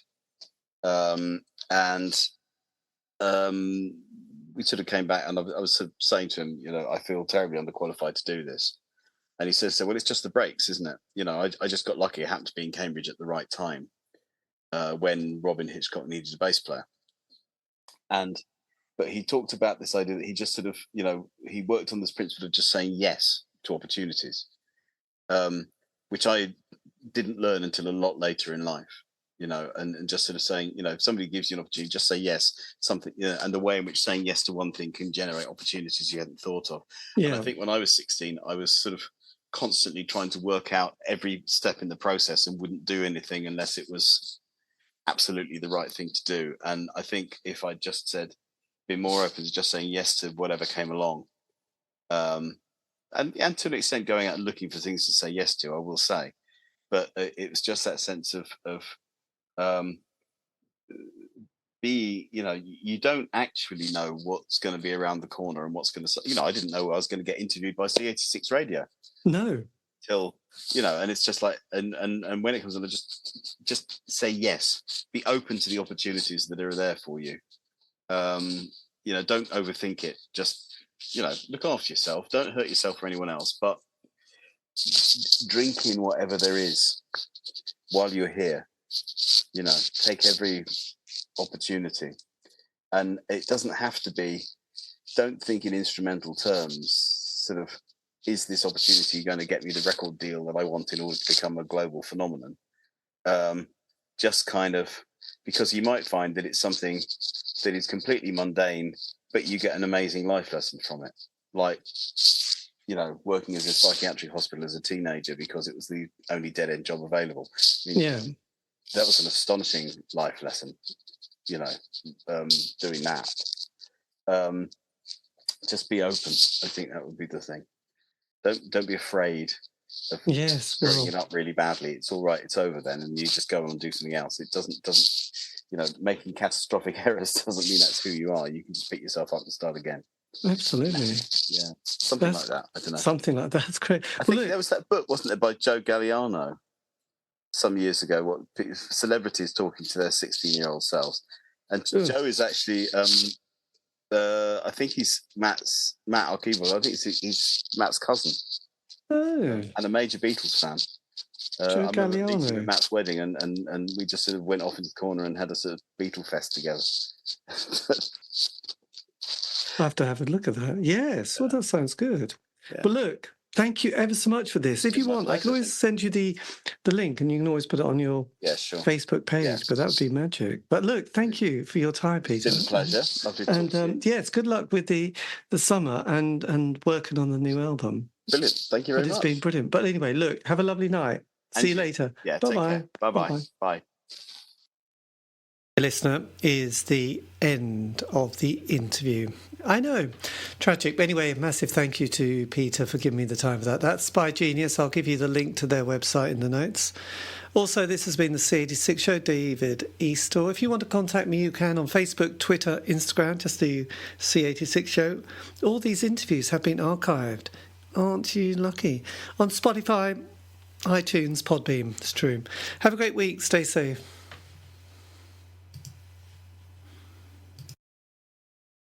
We sort of came back, and I was sort of saying to him, I feel terribly underqualified to do this. And he says, well, it's just the breaks, isn't it? I just got lucky. I happened to be in Cambridge at the right time when Robyn Hitchcock needed a bass player. But he talked about this idea that he just sort of, he worked on this principle of just saying yes to opportunities, which I didn't learn until a lot later in life, and just sort of saying, if somebody gives you an opportunity, just say yes, something, and the way in which saying yes to one thing can generate opportunities you hadn't thought of. Yeah. And I think when I was 16, I was sort of constantly trying to work out every step in the process and wouldn't do anything unless it was absolutely the right thing to do. And I think if I just been more open to just saying yes to whatever came along, and to an extent going out and looking for things to say yes to, I will say, but it was just that sense of you don't actually know what's going to be around the corner and what's going to, I didn't know I was going to get interviewed by C86 Radio. No. Till, and it's just like, and when it comes on, just say yes, be open to the opportunities that are there for you. Don't overthink it. Just, look after yourself. Don't hurt yourself or anyone else, but drink in whatever there is while you're here. Take every opportunity. And it doesn't have to be, don't think in instrumental terms, sort of, is this opportunity going to get me the record deal that I want in order to become a global phenomenon? Just kind of, because you might find that it's something that is completely mundane, but you get an amazing life lesson from it. Like, working as a psychiatric hospital as a teenager because it was the only dead-end job available. That was an astonishing life lesson, doing that. Just be open. I think that would be the thing. Don't be afraid of screwing it up really badly. It's all right. It's over then, and you just go on and do something else. It doesn't. Making catastrophic errors doesn't mean that's who you are. You can just pick yourself up and start again. Absolutely. Yeah, something like that. I don't know. Something like that. That's great. I think there was that book, wasn't there, by Joe Galliano, some years ago. What celebrities talking to their 16-year-old selves, and Joe is actually. I think he's Matt, our keyboard. I think he's Matt's cousin. Oh. And a major Beatles fan. I remember meeting at Matt's wedding, and we just sort of went off into the corner and had a sort of Beatle fest together. I'll have to have a look at that. Yes, well, that sounds good. Yeah. But look, thank you ever so much for this. If you want, I can always send you the link, and you can always put it on your Facebook page, but that would be magic. But look, thank you for your time, Peter. It's been a pleasure. Lovely to talk to you. Yes, good luck with the summer and working on the new album. Brilliant. Thank you very much. It's been brilliant. But anyway, look, have a lovely night. See you later. Yeah, bye-bye. Bye-bye. Bye. Listener, is the end of the interview. I know, tragic. But anyway, massive thank you to Peter for giving me the time for that. That's Spygenius. I'll give you the link to their website in the notes. Also, this has been the C86 Show, David Eastaugh. If you want to contact me, you can on Facebook, Twitter, Instagram, just the C86 Show. All these interviews have been archived. Aren't you lucky? On Spotify, iTunes, Podbean. It's true. Have a great week. Stay safe.